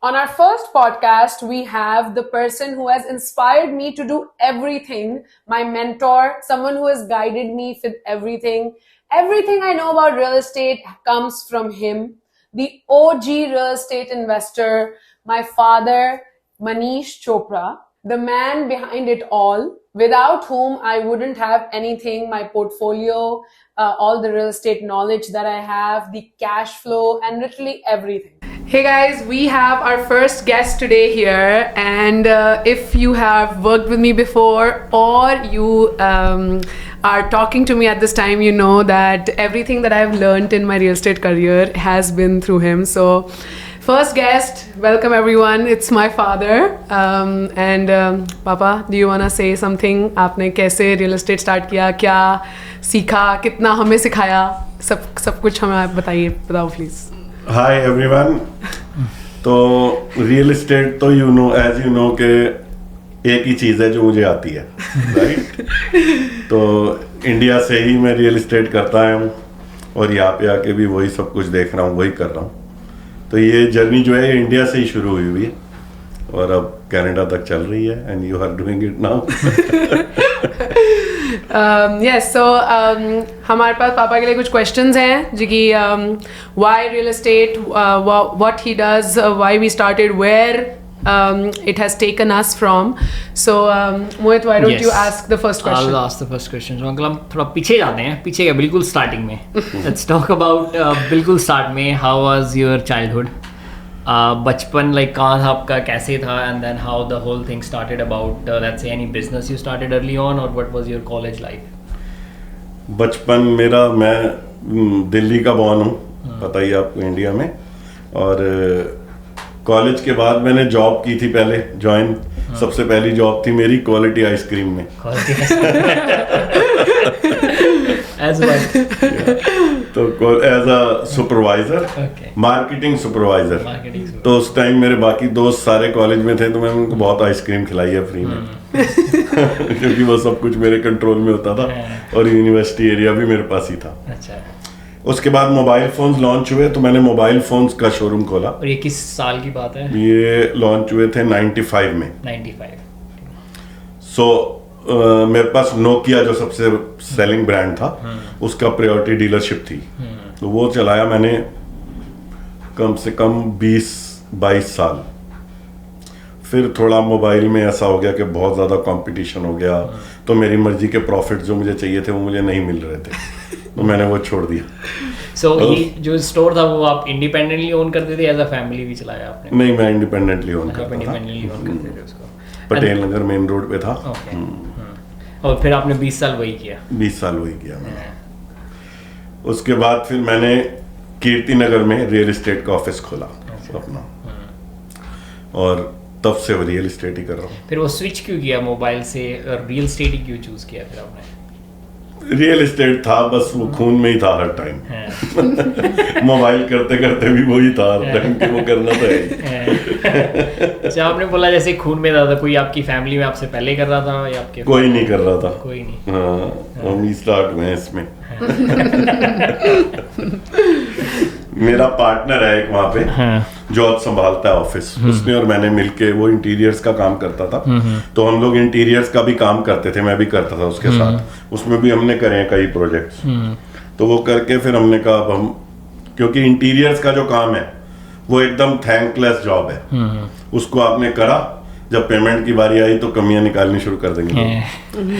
On our first podcast, we have the person who has inspired me to do everything, my mentor, someone who has guided me with everything. Everything I know about real estate comes from him, the OG real estate investor, my father, Manish Chopra, the man behind it all, without whom I wouldn't have anything, my portfolio, all the real estate knowledge that I have, the cash flow, and literally everything. Hey guys, we have our first guest today here, and if you have worked with me before or you are talking to me at this time, you know that everything that I've learned in my real estate career has been through him. So first guest, welcome everyone. It's my father. Papa, do you wanna say something? आपने कैसे real estate start किया, क्या सीखा, कितना हमें सिखाया, सब कुछ हमें बताओ please. Hi everyone. तो रियल एस्टेट तो एज यू नो के एक ही चीज़ है जो मुझे आती है, राइट? तो इंडिया से ही मैं रियल एस्टेट करता हूँ और यहाँ पे आके भी वही सब कुछ देख रहा हूँ, वही कर रहा हूँ. तो ये जर्नी जो है इंडिया से ही शुरू हुई है और अब कनाडा तक चल रही है and you are doing it now. Yes, so हमारे पास पापा के लिए कुछ questions हैं जी कि why real estate, what he does, why we started, where it has taken us from. So Mohit, why don't you ask the first question? I'll ask the first question. So uncle हम थोड़ा पीछे जाते हैं, पीछे क्या बिल्कुल starting में. Let's talk about बिल्कुल स्टार्ट में. How was your childhood? बचपन लाइक कहाँ था आपका, कैसे था, and then how the whole thing started about let's say any business you started early on, और what was your college life? बचपन मेरा, मैं दिल्ली का बॉर्न हूँ, पता ही आपको, इंडिया में. और कॉलेज के बाद मैंने जॉब की थी, पहले ज्वाइन. सबसे पहली जॉब थी मेरी क्वालिटी आइसक्रीम में. तो as a supervisor, marketing supervisor. तो उस टाइम मेरे बाकी दोस्त सारे कॉलेज में थे, तो मैंने उनको बहुत आइसक्रीम खिलाई है फ्री में. क्योंकि वो सब कुछ मेरे कंट्रोल में होता था और यूनिवर्सिटी एरिया भी मेरे पास ही था. अच्छा. उसके बाद मोबाइल फोन्स लॉन्च हुए, तो मैंने मोबाइल फोन्स का शोरूम खोला. और ये किस साल की बात है? ये लॉन्च हुए थे 95 में. 95. सो मेरे पास नोकिया जो सबसे सेलिंग ब्रांड था, उसका प्रायोरिटी डीलरशिप थी. तो वो चलाया मैंने कम से कम 20-22 साल. फिर थोड़ा मोबाइल में ऐसा हो गया कि बहुत ज़्यादा कंपटीशन हो गया, तो मेरी मर्जी के प्रॉफिट जो मुझे चाहिए थे वो मुझे नहीं मिल रहे थे, तो मैंने वो छोड़ दिया. So, ये जो स्टोर था वो आप इंडिपेंडेंटली ओन करते थे, एज अ फैमिली भी चलाया आपने? नहीं, मैं इंडिपेंडेंटली ओन करता था. इंडिपेंडेंटली ओन करते थे उसको. पटेल नगर मेन रोड पे था. और फिर आपने 20 साल वही किया? 20 साल वही किया मैंने. उसके बाद फिर मैंने कीर्ति नगर में रियल एस्टेट का ऑफिस खोला अपना, और तब से रियल एस्टेट ही कर रहा हूँ. फिर वो स्विच क्यों किया मोबाइल से, रियल एस्टेट ही क्यों चूज किया फिर आपने? रियल एस्टेट था बस, वो खून में ही था हर टाइम. मोबाइल करते करते भी वही था हर टाइम कि वो करना तो है. अच्छा, आपने बोला जैसे खून में था, कोई आपकी फैमिली में आपसे पहले कर रहा था या आपके? कोई नहीं कर रहा था. कोई नहीं. हाँ, हम ही स्टार्ट हुए इसमें. मेरा पार्टनर है एक वहाँ पे जो अब संभालता है ऑफिस. उसने और मैंने मिलके, वो इंटीरियर्स का काम करता था, तो हम लोग इंटीरियर्स का भी काम करते थे, मैं भी करता था उसके साथ. उसमें भी हमने करे हैं कई प्रोजेक्ट्स. तो वो करके फिर हमने कहा अब हम, क्योंकि इंटीरियर्स का जो काम है वो एकदम थैंकलेस जॉब है. उसको आपने करा, जब पेमेंट की बारी आई तो कमियां निकालनी शुरू कर देंगे.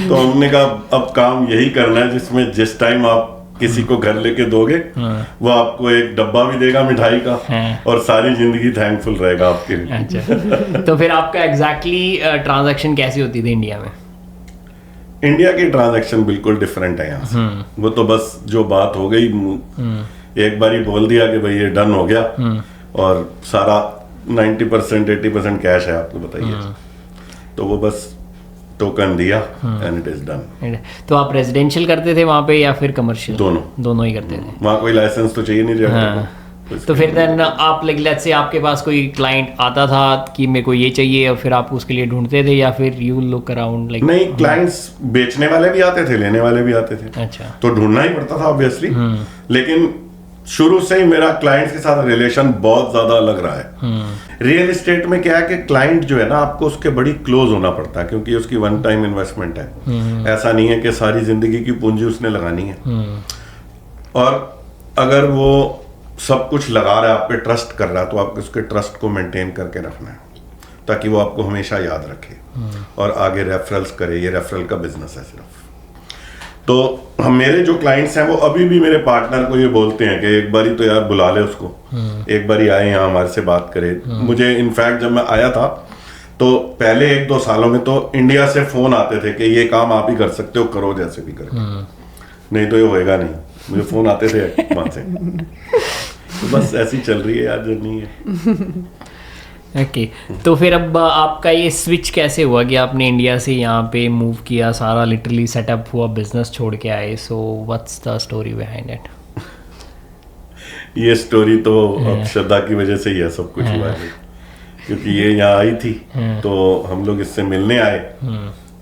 तो हमने कहा अब काम यही करना है जिसमें जिस टाइम आप किसी को घर लेके दोगे वो आपको एक डब्बा भी देगा मिठाई का, और सारी जिंदगी थैंकफुल रहेगा आपके लिए. अच्छा. तो फिर आपका एग्जैक्टली ट्रांजैक्शन कैसी होती थी इंडिया में? इंडिया की ट्रांजैक्शन बिल्कुल डिफरेंट है यहाँ से. वो तो बस जो बात हो गई, एक बार ही बोल दिया कि भाई ये डन हो गया, और सारा 90% 80% कैश है, आपको बताइए. तो वो बस टोकन दिया एंड इट इज डन. तो आप रेजिडेंशियल करते थे वहाँ पे या फिर कमर्शियल? दोनों ही करते थे. वहाँ कोई लाइसेंस तो चाहिए नहीं रहता. तो फिर देन आप लाइक लेट्स से आपके पास कोई क्लाइंट आता था कि मेरे को ये चाहिए, और फिर आप उसके लिए ढूंढते थे या फिर यू लुक अराउंड लाइक? नहीं, क्लाइंट्स बेचने वाले भी आते थे, लेने वाले भी आते थे. अच्छा. तो ढूंढना ही पड़ता था ऑब्वियसली. लेकिन शुरू से ही मेरा क्लाइंट्स के साथ रिलेशन बहुत ज्यादा अलग रहा है। रियल एस्टेट में क्या है कि क्लाइंट जो है ना, आपको उसके बड़ी क्लोज होना पड़ता है, क्योंकि उसकी वन टाइम इन्वेस्टमेंट है। ऐसा नहीं है कि सारी जिंदगी की पूंजी उसने लगानी है। और अगर वो सब कुछ लगा रहा है, आप पे ट्रस्ट कर रहा है, तो आपको उसके ट्रस्ट को मेंटेन करके रखना है ताकि वो आपको हमेशा याद रखे और आगे रेफरल्स करे। ये रेफरल का बिजनेस है सिर्फ। तो हम, मेरे जो क्लाइंट्स हैं वो अभी भी मेरे पार्टनर को ये बोलते हैं कि एक बारी तो यार बुला ले उसको, एक बारी आए यहाँ हमारे से बात करे। मुझे इनफैक्ट जब मैं आया था तो पहले 1-2 सालों में तो इंडिया से फोन आते थे कि ये काम आप ही कर सकते हो, करो जैसे भी करो, नहीं तो ये होएगा नहीं। मुझे फोन आते थे वहां से। तो बस ऐसी चल रही है यार, जर्नी है। ओके तो फिर अब आपका ये स्विच कैसे हुआ कि आपने इंडिया से यहाँ पे मूव किया, सारा लिटरली सेटअप हुआ, बिजनेस छोड़ के आए? So what's the story behind it? ये स्टोरी तो अब श्रद्धा की वजह से ही है, सब कुछ हुआ है। क्योंकि ये यहाँ आई थी तो हम लोग इससे मिलने आए,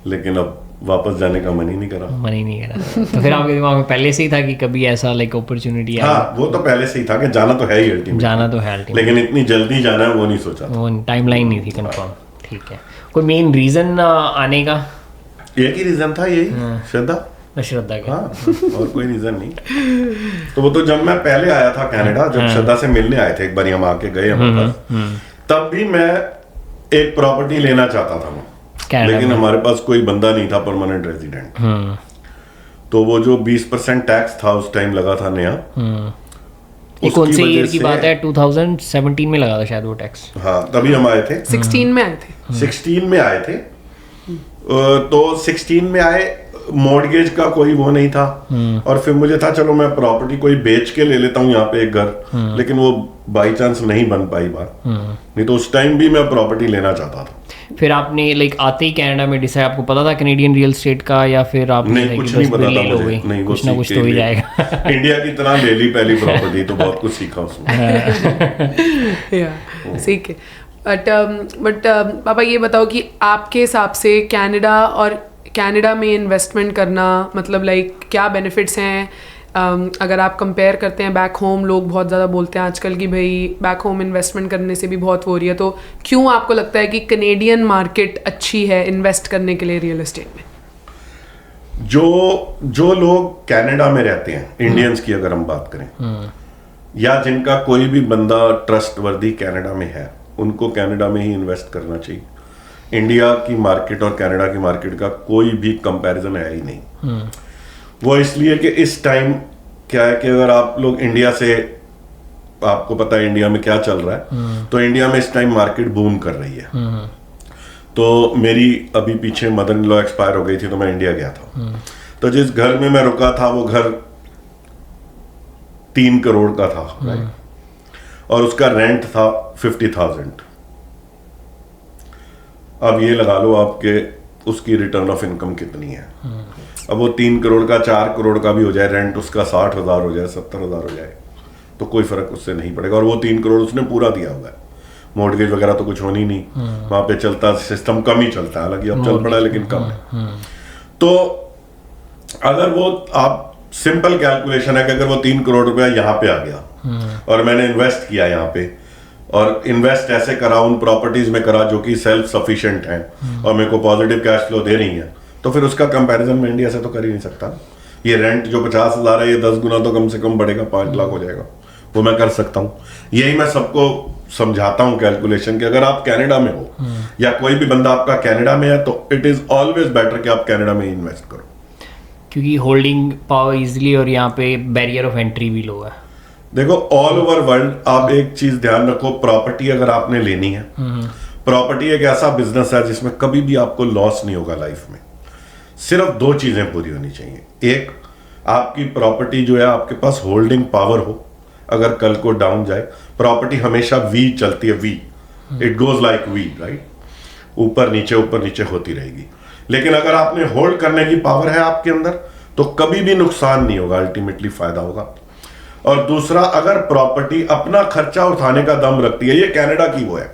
लेकिन अब वापस जाने का मन ही नहीं करा। तो फिर आपके दिमाग में पहले से ही था कि कभी ऐसा लाइक अपॉर्चुनिटी आए? हाँ, वो तो पहले से ही था कि जाना तो है ही अल्टीमेटली, जाना तो है अल्टीमेटली, लेकिन इतनी जल्दी जाना है वो नहीं सोचा था। वो टाइमलाइन नहीं थी कंफर्म। ठीक है, कोई मेन रीजन आने का? एक ही रीजन था, यही श्रद्धा का। हाँ, और कोई रीजन नहीं। तो वो तो जब मैं पहले आया था कनाडा, जब श्रद्धा से मिलने आए थे, एक बार हम आके गए हमारे पास, तब भी मैं एक प्रॉपर्टी लेना चाहता था वहाँ, लेकिन हमारे पास कोई बंदा नहीं था परमानेंट रेजिडेंट। तो वो जो 20% टैक्स था उस टाइम लगा था नया। कौन से ईयर की बात है? 2017 में लगा था शायद वो टैक्स। हाँ, तभी हम आए थे। 16 में आए थे। 16 में आए थे। तो 16 में आए, मॉर्गेज का कोई वो नहीं था। और फिर मुझे था चलो मैं प्रॉपर्टी कोई बेच के ले लेता हूँ यहाँ पे एक घर, लेकिन वो बाई चांस नहीं बन पाई बात। नहीं तो उस टाइम भी मैं प्रॉपर्टी लेना चाहता था। फिर आपने लाइक आते ही कनाडा में डिसाइड, आपको पता था कैनेडियन रियल एस्टेट का, या फिर आपने नहीं, कुछ नहीं पता था मुझे। नहीं, कुछ ना कुछ तो ही जाएगा। इंडिया की तरह ले ली पहली प्रॉपर्टी, तो बहुत कुछ सीखा उसमें। सीख के। बट पापा ये बताओ कि आपके हिसाब से कनाडा में इन्वेस्टमेंट करना मतलब लाइक क्या बेनिफिट्स हैं? अगर आप कंपेयर करते हैं बैक होम, लोग बहुत ज़्यादा बोलते हैं आजकल कि भाई बैक होम इन्वेस्टमेंट करने से भी बहुत हो रही है, तो क्यों आपको लगता है कि कनेडियन मार्केट अच्छी है इन्वेस्ट करने के लिए रियल एस्टेट में? जो लोग कनाडा में रहते हैं, इंडियंस की अगर हम बात करें, या जिनका कोई भी बंदा ट्रस्टवर्दी कनाडा में है, उनको कनाडा में ही इन्वेस्ट करना चाहिए। इंडिया की मार्केट और कनाडा की मार्केट का कोई भी कंपैरिजन है ही नहीं। वो इसलिए कि इस टाइम क्या है कि अगर आप लोग इंडिया से, आपको पता है इंडिया में क्या चल रहा है, तो इंडिया में इस टाइम मार्केट बूम कर रही है। तो मेरी अभी पीछे मदर इन लॉ एक्सपायर हो गई थी, तो मैं इंडिया गया था। तो जिस घर में मैं रुका था वो घर 3 करोड़ का था, राइट, और उसका रेंट था 50,000। अब ये लगा लो आपके उसकी रिटर्न ऑफ इनकम कितनी है। अब वो 3 करोड़ का 4 करोड़ का भी हो जाए, रेंट उसका 60,000 हो जाए, 70,000 हो जाए, तो कोई फर्क उससे नहीं पड़ेगा। और वो 3 करोड़ उसने पूरा दिया हुआ है, मॉर्गेज वगैरह तो कुछ होनी नहीं, वहां पे चलता सिस्टम कम ही चलता है, हालांकि अब चल पड़ा है लेकिन कम है। तो अगर वो, आप सिंपल कैलकुलेशन है कि अगर वो 3 करोड़ रुपया यहाँ पे आ गया और मैंने इन्वेस्ट किया यहाँ पे, और इन्वेस्ट ऐसे करा उन प्रॉपर्टीज में करा जो कि सेल्फ सफिशिएंट हैं और मेरे को पॉजिटिव कैश फ्लो दे रही हैं, तो फिर उसका कंपैरिजन मैं इंडिया से तो कर ही नहीं सकता। ये रेंट जो 50,000 है, ये 10 गुना तो कम से कम बढ़ेगा, 5 लाख हो जाएगा, वो मैं कर सकता हूँ। यही मैं सबको समझाता हूँ कैलकुलेशन कि अगर आप कनाडा में हो या कोई भी बंदा आपका कनाडा में है, तो इट इज ऑलवेज बेटर कि आप कनाडा में इन्वेस्ट करो, क्योंकि होल्डिंग पावर इजीली और यहाँ पे बैरियर ऑफ एंट्री भी लो है। देखो ऑल ओवर वर्ल्ड आप एक चीज ध्यान रखो, प्रॉपर्टी अगर आपने लेनी है, प्रॉपर्टी एक ऐसा बिजनेस है जिसमें कभी भी आपको लॉस नहीं होगा लाइफ में। सिर्फ 2 चीजें पूरी होनी चाहिए। एक, आपकी प्रॉपर्टी जो है आपके पास होल्डिंग पावर हो, अगर कल को डाउन जाए, प्रॉपर्टी हमेशा वी चलती है, V, it goes like V, right, ऊपर नीचे होती रहेगी। लेकिन अगर आपने होल्ड करने की पावर है आपके अंदर, तो कभी भी नुकसान नहीं होगा, अल्टीमेटली फायदा होगा। और दूसरा, अगर प्रॉपर्टी अपना खर्चा उठाने का दम रखती है, ये कनाडा की वो है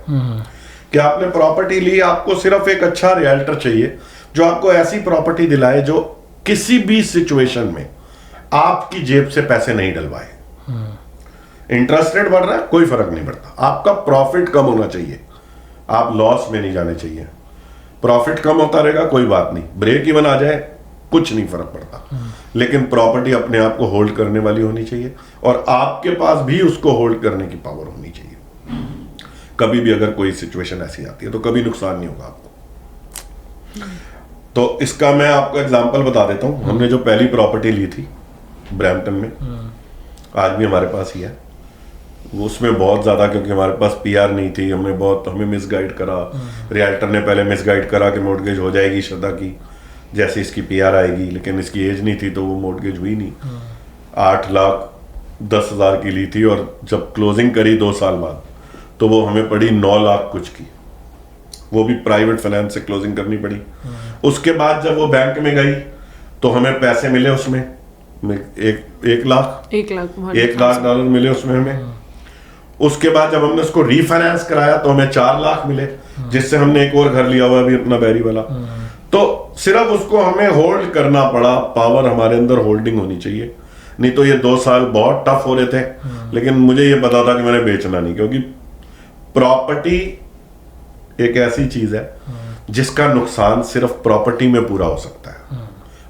कि आपने प्रॉपर्टी ली, आपको सिर्फ एक अच्छा रियल्टर चाहिए जो आपको ऐसी प्रॉपर्टी दिलाए जो किसी भी सिचुएशन में आपकी जेब से पैसे नहीं डलवाए। इंटरेस्ट रेट बढ़ रहा है, कोई फर्क नहीं पड़ता, आपका प्रॉफिट कम होना चाहिए, आप लॉस में नहीं जाने चाहिए। प्रॉफिट कम होता रहेगा, कोई बात नहीं, ब्रेक इवन आ जाए कुछ नहीं फर्क पड़ता, लेकिन प्रॉपर्टी अपने आप को होल्ड करने वाली होनी चाहिए और आपके पास भी उसको होल्ड करने की पावर होनी चाहिए। कभी भी अगर कोई सिचुएशन ऐसी आती है तो कभी नुकसान नहीं होगा आपको। तो इसका मैं आपको एग्जांपल बता देता हूं। हमने जो पहली प्रॉपर्टी ली थी ब्रैम्पटन में, आज भी हमारे पास ही है, उसमें बहुत ज्यादा, क्योंकि हमारे पास पीआर नहीं थी, हमें मिसगाइड करा, रियल्टर ने पहले मिसगाइड करा कि मॉर्गेज हो जाएगी श्रद्धा की जैसे इसकी पीआर आएगी, लेकिन इसकी एज नहीं थी तो वो मॉर्गेज हुई नहीं। 8,10,000 की ली थी और जब क्लोजिंग करी 2 साल बाद तो वो हमें पड़ी 9 लाख कुछ की, वो भी प्राइवेट फाइनेंस से क्लोजिंग करनी पड़ी। उसके बाद जब वो बैंक में गई तो हमें पैसे मिले उसमें, एक लाख डॉलर मिले उसमें हमें। उसके बाद जब हमने उसको रीफाइनेंस कराया तो हमें 4 लाख मिले, जिससे हमने एक और घर लिया हुआ अभी अपना बैरी वाला। तो सिर्फ उसको हमें होल्ड करना पड़ा, पावर हमारे अंदर होल्डिंग होनी चाहिए, नहीं तो ये 2 साल बहुत टफ हो रहे थे। लेकिन मुझे ये पता था कि मैंने बेचना नहीं, क्योंकि प्रॉपर्टी एक ऐसी चीज है जिसका नुकसान सिर्फ प्रॉपर्टी में पूरा हो सकता है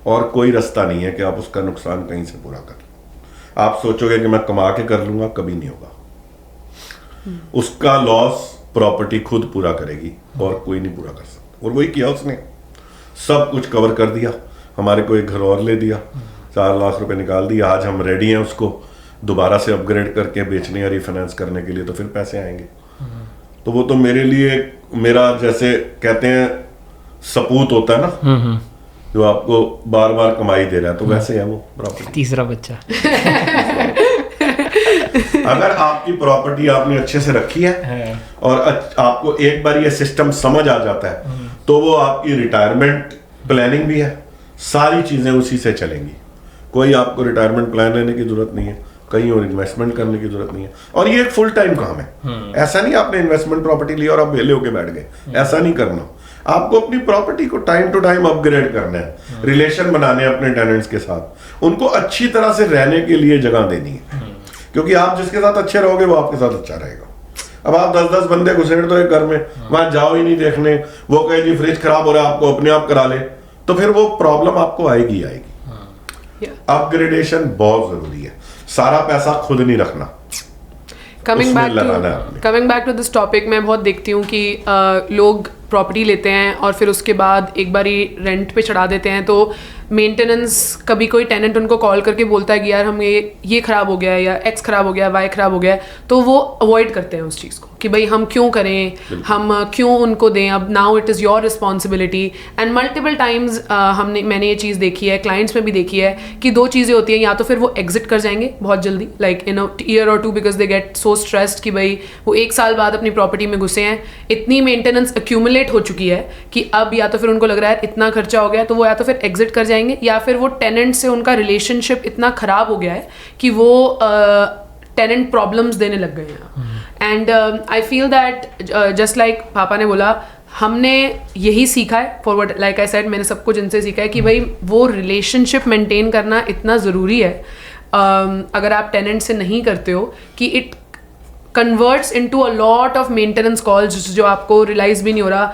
और कोई रास्ता नहीं है कि आप उसका नुकसान कहीं से पूरा कर लो। आप सोचोगे कि मैं कमा के कर लूंगा, कभी नहीं होगा। उसका लॉस प्रॉपर्टी खुद पूरा करेगी और कोई नहीं पूरा कर सकता। और वही किया उसने, सब कुछ कवर कर दिया, हमारे को एक घर और ले दिया, 4 लाख रुपए निकाल दिया। आज हम रेडी हैं उसको दोबारा से अपग्रेड करके बेचने या रिफाइनेंस करने के लिए, तो फिर पैसे आएंगे। तो वो तो मेरे लिए, मेरा जैसे कहते हैं सपूत होता है ना, जो आपको बार बार कमाई दे रहा है, तो वैसे है वो प्रॉपर्टी। तीसरा बच्चा। अगर आपकी प्रॉपर्टी आपने अच्छे से रखी है और आपको एक बार ये सिस्टम समझ आ जाता है, तो वो आपकी रिटायरमेंट प्लानिंग भी है, सारी चीजें उसी से चलेंगी। कोई आपको रिटायरमेंट प्लान लेने की जरूरत नहीं है, कहीं और इन्वेस्टमेंट करने की जरूरत नहीं है। और ये एक फुल टाइम काम है, ऐसा नहीं आपने इन्वेस्टमेंट प्रॉपर्टी ली और आप वेले होके बैठ गए, ऐसा नहीं करना। आपको अपनी प्रॉपर्टी को टाइम टू टाइम अपग्रेड करना है, रिलेशन बनाने हैं अपने टेनेंट्स के साथ, उनको अच्छी तरह से रहने के लिए जगह देनी है, क्योंकि आप जिसके साथ अच्छे रहोगे वो आपके साथ अच्छा रहेगा। अब आप 10-10 बंदे घुसेड़ दो एक घर में, वहां जाओ ही नहीं देखने, वो कहे जी फ्रिज खराब हो रहा है, आपको अपने आप करा ले, तो फिर वो प्रॉब्लम आपको आएगी। अपग्रेडेशन बहुत जरूरी है, सारा पैसा खुद नहीं रखना। Coming back to this topic, मैं बहुत देखती हूँ कि लोग प्रॉपर्टी लेते हैं और फिर उसके बाद एक बार ही रेंट पे चढ़ा देते हैं, तो मेंटेनेंस, कभी कोई टेनेंट उनको कॉल करके बोलता है कि यार हम ये ख़राब हो गया है या एक्स ख़राब हो गया है, वाई ख़राब हो गया है, तो वो अवॉइड करते हैं उस चीज़ को कि भाई हम क्यों करें, हम क्यों उनको दें, अब now it is your responsibility. And multiple times मैंने ये चीज़ देखी है, क्लाइंट्स में भी देखी है कि 2 चीज़ें होती हैं, या तो फिर वो एग्जिट कर जाएंगे बहुत जल्दी, लाइक इन अ ईयर और 2, because they get so stressed कि भाई वो 1 साल बाद अपनी प्रॉपर्टी में घुसे हैं, इतनी मेंटेनेंस एक्यूमुलेट हो चुकी है कि अब या तो फिर उनको लग रहा है इतना खर्चा हो गया, तो वो या तो फिर एग्जिट कर जाएंगे, या फिर वो टेनेंट से उनका रिलेशनशिप इतना खराब हो गया है कि वो टेनेंट प्रॉब्लम्स देने लग गए हैं। And I feel that just like पापा ने बोला, हमने यही सीखा है, for what like I said, मैंने सब कुछ इनसे सीखा है कि भाई वो रिलेशनशिप मेंटेन करना इतना ज़रूरी है। अगर आप टेनेंट से नहीं करते हो कि it converts into a lot of maintenance calls, जो आपको रियलाइज भी नहीं हो रहा।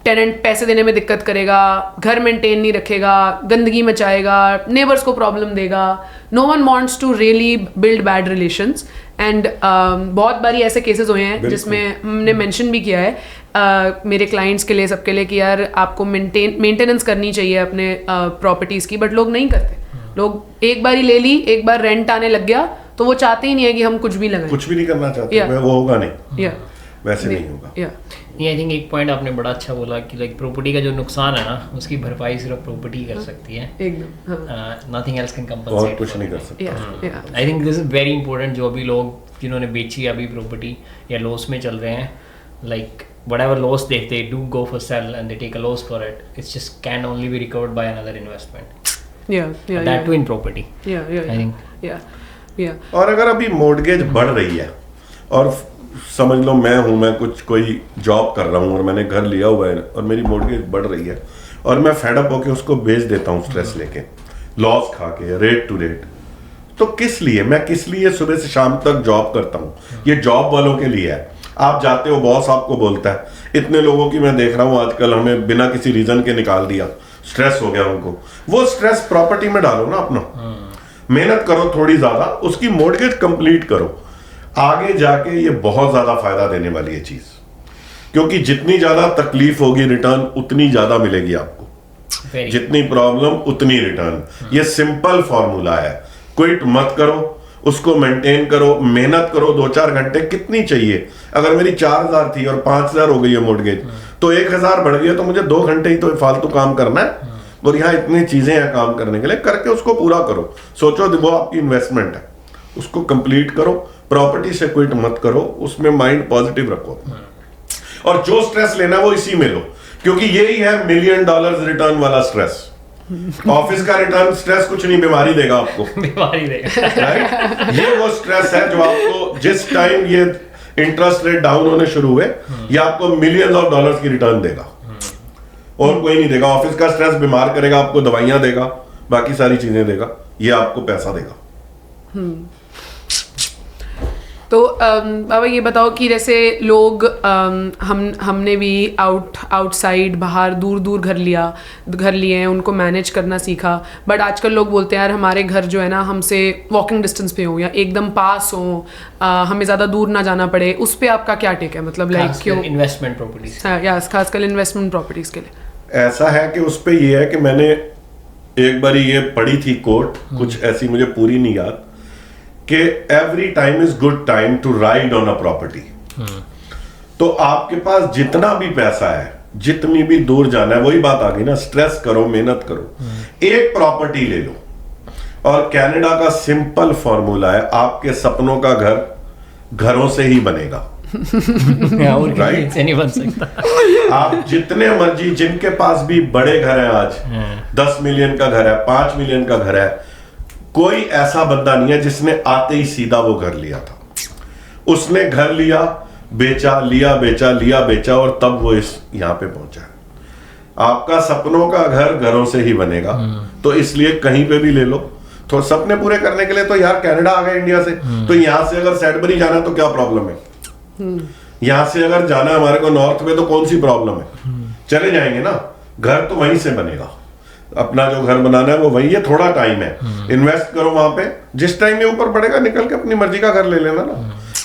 टेनेंट पैसे देने में दिक्कत करेगा, घर मेंटेन नहीं रखेगा, गंदगी मचाएगा, नेबर्स को प्रॉब्लम देगा। No one wants to really build bad relations. And बहुत बारी ऐसे केसेस हुए हैं जिसमें हमने मेंशन भी किया है मेरे क्लाइंट्स के लिए, सबके लिए, कि यार आपको मेंटेनेंस करनी चाहिए अपने प्रॉपर्टीज़ की, बट लोग नहीं करते। लोग एक बार ही ले ली, एक बार रेंट आने लग गया, तो वो चाहते ही नहीं है कि हम कुछ भी लगाएं, कुछ भी नहीं करना चाहते, वो होगा नहीं, वैसे नहीं होगा। नहीं, आई थिंक एक पॉइंट आपने बड़ा अच्छा बोला कि लाइक प्रॉपर्टी का जो नुकसान है ना, उसकी भरपाई सिर्फ प्रॉपर्टी कर सकती है, एकदम, नथिंग एल्स कैन कंपनसेट, और कुछ नहीं कर सकता। I think this is very important. जो भी लोग जिन्होंने बेची अभी प्रॉपर्टी या लॉस में चल रहे हैं, like whatever loss they do go for sell and they take a loss for it, it's just can only be recovered by another investment. That too in property. I think. और अगर अभी mortgage बढ़ रही है और समझ लो मैं कोई जॉब कर रहा हूँ और मैंने घर लिया हुआ है और मेरी मॉर्गेज बढ़ रही है और मैं फेड अप होके उसको बेच देता हूँ स्ट्रेस लेके, लॉस खा के, रेट टू रेट, तो किस लिए, मैं किस लिए सुबह से शाम तक जॉब करता हूँ? ये जॉब वालों के लिए है। आप जाते हो, बॉस आपको बोलता है, इतने लोगों की मैं देख रहा हूँ आजकल, हमें बिना किसी रीजन के निकाल दिया, स्ट्रेस हो गया उनको। वो स्ट्रेस प्रॉपर्टी में डालो ना अपना, मेहनत करो थोड़ी ज्यादा, उसकी मॉर्गेज कंप्लीट करो, आगे जाके ये बहुत ज्यादा फायदा देने वाली है चीज, क्योंकि जितनी ज्यादा तकलीफ होगी रिटर्न उतनी ज्यादा मिलेगी आपको, जितनी प्रॉब्लम उतनी रिटर्न। ये सिंपल फॉर्मूला है। क्विट मत करो, उसको मेंटेन करो, मेहनत करो 2-4 घंटे, कितनी चाहिए? अगर मेरी 4000 थी और 5000 हो गई है मॉर्गेज, तो 1000 बढ़ गई है, तो मुझे 2 घंटे ही तो फालतू काम करना है, और यहाँ इतनी चीजें हैं काम करने के लिए, करके उसको पूरा करो। सोचो वो आपकी इन्वेस्टमेंट है, उसको कंप्लीट करो। प्रॉपर्टी से क्विट मत करो, उसमें माइंड पॉजिटिव रखो, और जो स्ट्रेस लेना वो इसी में लो, क्योंकि यही है $1 मिलियन रिटर्न वाला स्ट्रेस। ऑफिस का रिटर्न स्ट्रेस कुछ नहीं, बीमारी देगा आपको, बीमारी देगा, राइट? ये वो स्ट्रेस है जो आपको जिस टाइम ये इंटरेस्ट रेट डाउन होने शुरू हुए, ये आपको मिलियंस ऑफ डॉलर्स की रिटर्न देगा, और कोई नहीं देगा। ऑफिस का स्ट्रेस बीमार करेगा, आपको दवाइयां देगा, बाकी सारी चीजें देगा, ये आपको पैसा देगा। तो बाबा ये बताओ कि जैसे लोग हमने भी आउटसाइड बाहर दूर दूर घर लिए हैं, उनको मैनेज करना सीखा, बट आजकल लोग बोलते हैं यार हमारे घर जो है ना हमसे वॉकिंग डिस्टेंस पे हो या एकदम पास हो, हमें ज़्यादा दूर ना जाना पड़े। उस पे आपका क्या टेक है? मतलब लाइक क्यों इन्वेस्टमेंट प्रॉपर्टीज? या खासकर इन्वेस्टमेंट प्रॉपर्टीज के लिए ऐसा है कि उस पे ये है कि मैंने एक बार ये पढ़ी थी कोट, कुछ ऐसी मुझे पूरी नहीं याद, कि every time is good time to ride on a property. तो आपके पास जितना भी पैसा है, जितनी भी दूर जाना है, वही बात आ गई ना, स्ट्रेस करो, मेहनत करो, एक प्रॉपर्टी ले लो। और कनाडा का सिंपल फॉर्मूला है, आपके सपनों का घर घरों से ही बनेगा, राइट? से नहीं बन सकता। आप जितने मर्जी, जिनके पास भी बड़े घर हैं आज, 10 मिलियन का घर है, 5 मिलियन का घर है, कोई ऐसा बंदा नहीं है जिसने आते ही सीधा वो घर लिया था। उसने घर लिया, बेचा, लिया, बेचा, लिया, बेचा, और तब वो इस यहां पे पहुंचा है। आपका सपनों का घर घरों से ही बनेगा, तो इसलिए कहीं पे भी ले लो। तो सपने पूरे करने के लिए तो यार कनाडा आ गए इंडिया से, तो यहां से अगर सैडबरी जाना तो क्या प्रॉब्लम है? यहां से अगर जाना हमारे को नॉर्थ में, तो कौन सी प्रॉब्लम है? चले जाएंगे ना, घर तो वहीं से बनेगा। अपना जो घर बनाना है वो वही है, थोड़ा टाइम है, इन्वेस्ट करो वहां पे, जिस टाइम ये ऊपर बढ़ेगा निकल के अपनी मर्जी का घर ले लेना ना,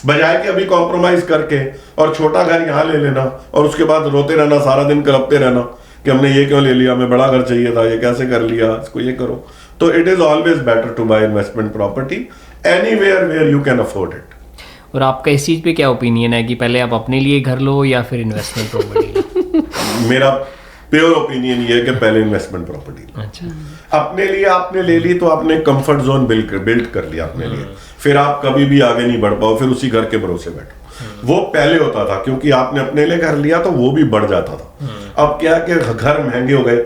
बजाय कि अभी कॉम्प्रोमाइज करके और छोटा घर यहाँ ले लेना और उसके बाद रोते रहना, सारा दिन कलपते रहना कि हमने ये क्यों ले लिया, हमें बड़ा घर चाहिए था, ये कैसे कर लिया, इसको ये करो। तो it is always better to buy investment property anywhere where you can afford it. और आपका इस चीज पे क्या ओपिनियन है कि पहले आप अपने लिए घर लो या फिर इन्वेस्टमेंट प्रॉपर्टी? मेरा प्योर ओपिनियन ये है कि पहले इन्वेस्टमेंट प्रॉपर्टी। अच्छा, अपने लिए आपने ले ली तो आपने कंफर्ट जोन बिल्ड कर लिया अपने लिए, फिर आप कभी भी आगे नहीं बढ़ पाओ, फिर उसी घर के भरोसे बैठो। वो पहले होता था क्योंकि आपने अपने लिए घर लिया तो वो भी बढ़ जाता था। अब क्या कि घर महंगे हो गए,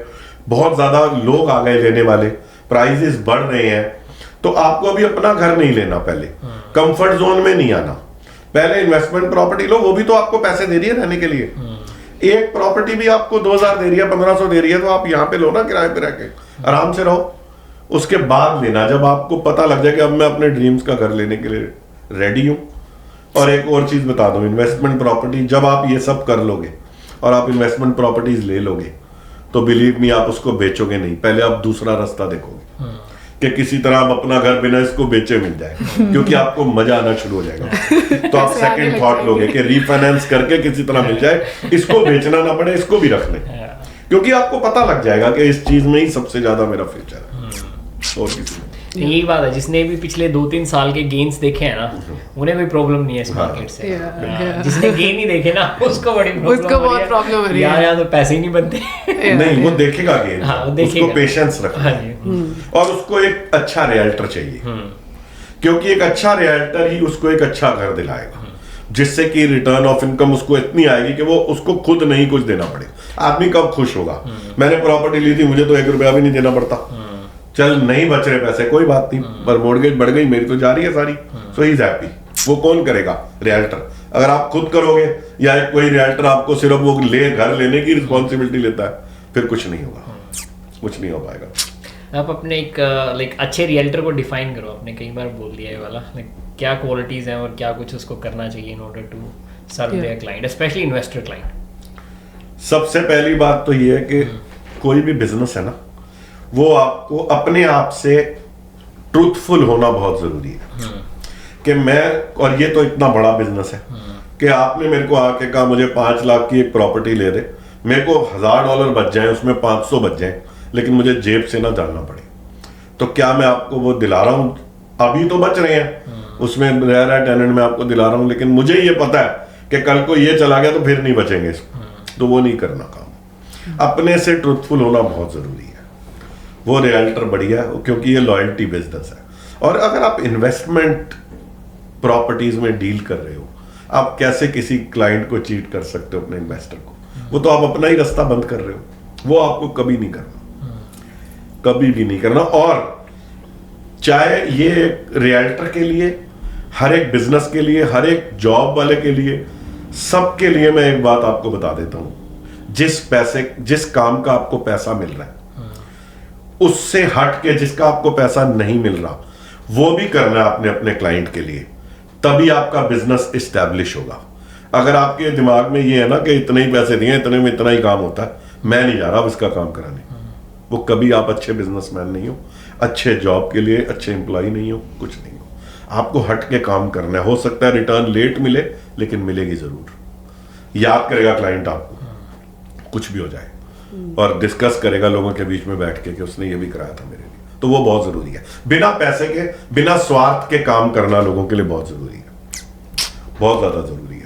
बहुत ज्यादा लोग आ गए लेने वाले, प्राइजेस बढ़ रहे हैं, तो आपको अभी अपना घर नहीं लेना, पहले कंफर्ट जोन में नहीं आना, पहले इन्वेस्टमेंट प्रॉपर्टी लो। वो भी तो आपको पैसे दे रही है रहने के लिए, एक प्रॉपर्टी भी आपको 2000 दे रही है, 1500 दे रही है, तो आप यहाँ पे लो ना किराए पे रह के, आराम से रहो। उसके बाद लेना जब आपको पता लग जाए कि अब मैं अपने ड्रीम्स का घर लेने के लिए रेडी हूँ। और एक और चीज बता दूं, इन्वेस्टमेंट प्रॉपर्टी जब आप ये सब कर लोगे और आप इन्वेस्टमेंट प्रॉपर्टीज ले लोगे, तो बिलीव मी आप उसको बेचोगे नहीं, पहले आप दूसरा रास्ता देखोगे कि किसी तरह आप अपना घर बिना इसको बेचे मिल जाए, क्योंकि आपको मजा आना शुरू हो जाएगा। तो आप सेकंड थॉट लोगे कि रीफाइनेंस करके किसी तरह मिल जाए, इसको बेचना ना पड़े, इसको भी रख लें, क्योंकि आपको पता लग जाएगा कि इस चीज में ही सबसे ज्यादा मेरा फ्यूचर है, और किसी में। यही बात है, जिसने भी पिछले 2-3 साल के गेन्स देखे हैं ना, उन्हें भी प्रॉब्लम नहीं है इस मार्केट से। जिसने गेन ही देखे ना, उसको बड़ी उसको बहुत प्रॉब्लम हो रही है यार, तो पैसे ही नहीं बनते। नहीं, वो देखेगा गेन, उसको पेशेंस रखना है, और उसको एक अच्छा रियल्टर चाहिए, क्योंकि एक अच्छा रियल्टर ही उसको एक अच्छा घर दिलाएगा, जिससे कि रिटर्न ऑफ इनकम उसको इतनी आएगी कि वो उसको खुद नहीं कुछ देना पड़े। आदमी कब खुश होगा? मैंने प्रॉपर्टी ली थी, मुझे तो 1 रुपया भी नहीं देना पड़ता, चल नहीं बच रहे पैसे, कोई बात नहीं, पर मॉर्गेज बढ़ गई, मेरी तो जा रही है सारी, सो ही इज हैप्पी। वो कौन करेगा? रियल्टर। अगर आप खुद करोगे या कोई रियल्टर आपको सिर्फ वो घर लेने की रिस्पॉन्सिबिलिटी लेता है, फिर कुछ नहीं होगा, कुछ नहीं हो पाएगा। आप अपने एक लाइक अच्छे रियल्टर को डिफाइन करो, आपने कई बार बोल दिया ये वाला, लाइक क्या क्वालिटीज़ हैं और क्या कुछ उसको करना चाहिए in order to serve their client, specially investor client. सबसे पहली बात तो ये है कि कोई भी बिजनेस है ना, वो आपको अपने आप से ट्रूथफुल होना बहुत जरूरी है कि मैं, और ये तो इतना बड़ा बिजनेस है कि आपने मेरे को आके कहा मुझे 5 लाख की एक प्रॉपर्टी ले दे, मेरे को $1000 बच जाए, उसमें 500 बच जाए, लेकिन मुझे जेब से ना जाना पड़े, तो क्या मैं आपको वो दिला रहा हूं? अभी तो बच रहे हैं, उसमें रह रहा है टेनेंट, में आपको दिला रहा हूं, लेकिन मुझे ये पता है कि कल को ये चला गया तो फिर नहीं बचेंगे इसको, तो वो नहीं करना काम। अपने से ट्रूथफुल होना बहुत जरूरी है, वो रियल्टर बढ़िया है क्योंकि ये लॉयल्टी बिजनेस है। और अगर आप इन्वेस्टमेंट प्रॉपर्टीज में डील कर रहे हो, आप कैसे किसी क्लाइंट को चीट कर सकते हो, अपने इन्वेस्टर को? वो तो आप अपना ही रास्ता बंद कर रहे हो, वो आपको कभी नहीं करना, कभी भी नहीं करना। और चाहे ये रियल्टर के लिए, हर एक बिजनेस के लिए, हर एक जॉब वाले के लिए, सबके लिए मैं एक बात आपको बता देता हूं, जिस काम का आपको पैसा मिल रहा है उससे हट के जिसका आपको पैसा नहीं मिल रहा, वो भी करना है आपने अपने क्लाइंट के लिए, तभी आपका बिजनेस इस्टेब्लिश होगा। अगर आपके दिमाग में ये है ना कि इतने ही पैसे दिए, इतने में इतना ही काम होता है, मैं नहीं जा रहा अब इसका काम कराने, वो कभी आप अच्छे बिजनेसमैन नहीं हो, अच्छे जॉब के लिए अच्छे एम्प्लॉय नहीं हो, कुछ नहीं हो। आपको हट के काम करना है। हो सकता है रिटर्न लेट मिले, लेकिन मिलेगी जरूर, याद करेगा क्लाइंट आपको, कुछ भी हो जाए, और डिस्कस करेगा लोगों के बीच में बैठ के कि उसने ये भी कराया था मेरे लिए, तो वो बहुत जरूरी है। बिना पैसे के, बिना स्वार्थ के काम करना लोगों के लिए बहुत जरूरी है, बहुत ज्यादा जरूरी है।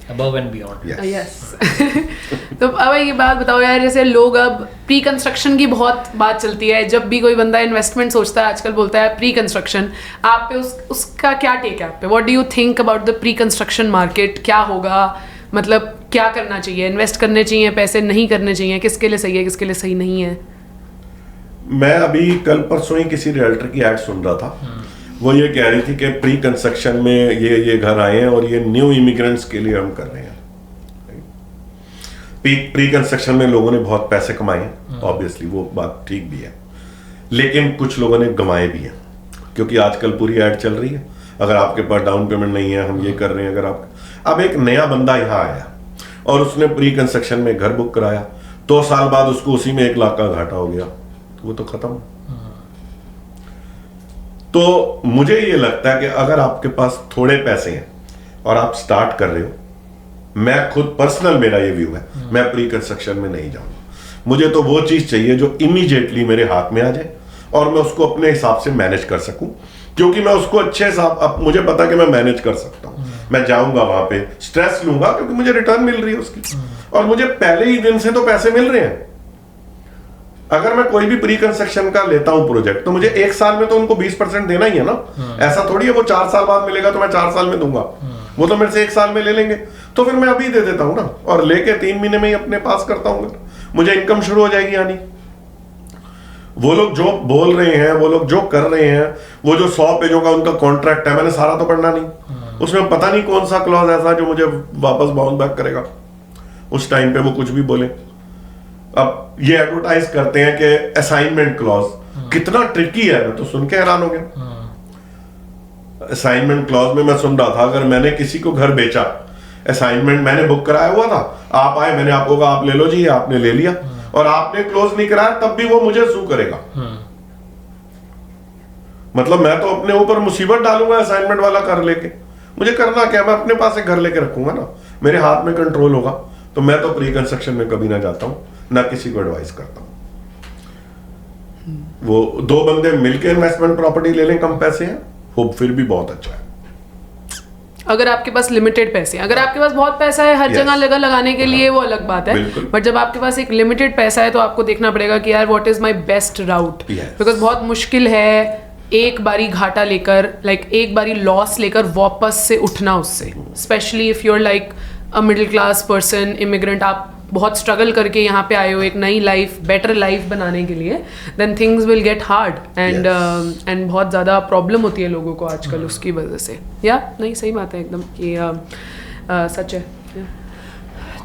Above and beyond. यस। तो अब ये बात बताओ यार, जैसे लोग अब प्री कंस्ट्रक्शन की बहुत बात चलती है, जब भी कोई बंदा इन्वेस्टमेंट सोचता है आजकल बोलता है प्री कंस्ट्रक्शन। आप पे उसका क्या टेक है आप पे? What do you think about the pre construction market? क्या होगा, मतलब क्या करना चाहिए? इन्वेस्ट करने चाहिए पैसे, नहीं करने चाहिए? किसके लिए सही है, किसके लिए सही नहीं है? मैं अभी कल परसों ही किसी रियल्टर की एड सुन रहा था, वो ये कह रही थी कि प्री कंस्ट्रक्शन में ये घर आए हैं और ये न्यू इमिग्रेंट्स के लिए हम कर रहे हैं। प्री कंस्ट्रक्शन में लोगों ने बहुत पैसे कमाए हैं, ऑब्वियसली वो बात ठीक भी है, लेकिन कुछ लोगों ने गंवाए भी हैं, क्योंकि आजकल पूरी ऐड चल रही है, अगर आपके पास डाउन पेमेंट नहीं है हम ये कर रहे हैं। अगर आप, अब एक नया बंदा यहाँ आया और उसने प्री कंस्ट्रक्शन में घर बुक कराया, 2 साल बाद उसको उसी में 1 लाख का घाटा हो गया, तो वो तो खत्म। तो मुझे ये लगता है कि अगर आपके पास थोड़े पैसे हैं और आप स्टार्ट कर रहे हो, मैं खुद पर्सनल, मेरा ये व्यू है, मैं प्री कंस्ट्रक्शन में नहीं जाऊंगा। मुझे तो वो चीज चाहिए जो इमीडिएटली मेरे हाथ में आ जाए और मैं उसको अपने हिसाब से मैनेज कर सकूं, क्योंकि मैं उसको अच्छे हिसाब, अब मुझे पता कि मैं मैनेज कर सकता हूं। मैं जाऊंगा वहां पे, स्ट्रेस लूंगा क्योंकि मुझे रिटर्न मिल रही है उसकी, और मुझे पहले ही दिन से तो पैसे मिल रहे हैं। अगर मैं कोई भी प्री कंस्ट्रक्शन का लेता हूं प्रोजेक्ट, तो मुझे 1 साल में तो उनको 20% देना ही है ना। ऐसा थोड़ी है वो 4 साल बाद मिलेगा तो मैं 4 साल में दूंगा, वो तो मेरे से 1 साल में ले लेंगे, तो फिर मैं अभी दे देता हूं ना, और लेके 3 महीने में ही अपने पास करता हूं, मुझे इनकम शुरू हो जाएगी आनी। वो लोग जो बोल रहे हैं, वो लोग जो कर रहे हैं, वो जो 100 पेजों का उनका कॉन्ट्रैक्ट है, मैंने सारा तो पढ़ना नहीं, उसमें पता नहीं कौन सा क्लॉज ऐसा जो मुझे वापस बाउंस बैक करेगा उस टाइम पे, वो कुछ भी बोले। अब ये एडवर्टाइज करते हैं कि असाइनमेंट क्लॉज, कितना ट्रिकी है, मैं तो सुन के हैरान हो गया। असाइनमेंट क्लॉज में मैं सुन रहा था, अगर मैंने किसी को घर बेचा, असाइनमेंट मैंने बुक कराया हुआ था, आप आए, मैंने आपको कहा आप ले लो जी, आपने ले लिया और आपने क्लोज नहीं कराया, तब भी वो मुझे सू करेगा। मतलब मैं तो अपने ऊपर मुसीबत डालूंगा असाइनमेंट वाला कर लेके। मुझे करना क्या, मैं अपने पास एक घर लेके रखूंगा ना, मेरे हाथ में कंट्रोल होगा। तो मैं तो प्री कंस्ट्रक्शन में कभी ना जाता हूं, ना किसी को एडवाइस करता हूं। वो 2 बंदे मिलकर इन्वेस्टमेंट प्रॉपर्टी ले लें, कम पैसे हैं, वो फिर भी बहुत अच्छा है। अगर आपके पास लिमिटेड पैसे, अगर आपके पास बहुत पैसा है हर जगह लगा लगाने के लिए, वो अलग बात है, बट जब आपके पास एक लिमिटेड पैसा है तो आपको देखना पड़ेगा कि यार what is my best route, because बहुत मुश्किल है एक बारी घाटा लेकर, एक बारी लॉस लेकर वापस से उठना उससे, specially if you are like a middle class person, immigrant, आप बहुत स्ट्रगल करके यहाँ पे आए हो एक नई लाइफ, बेटर लाइफ बनाने के लिए, then things will get hard and बहुत ज़्यादा प्रॉब्लम होती है लोगों को आजकल उसकी वजह से। या नहीं, सही बात है एकदम, ये सच है।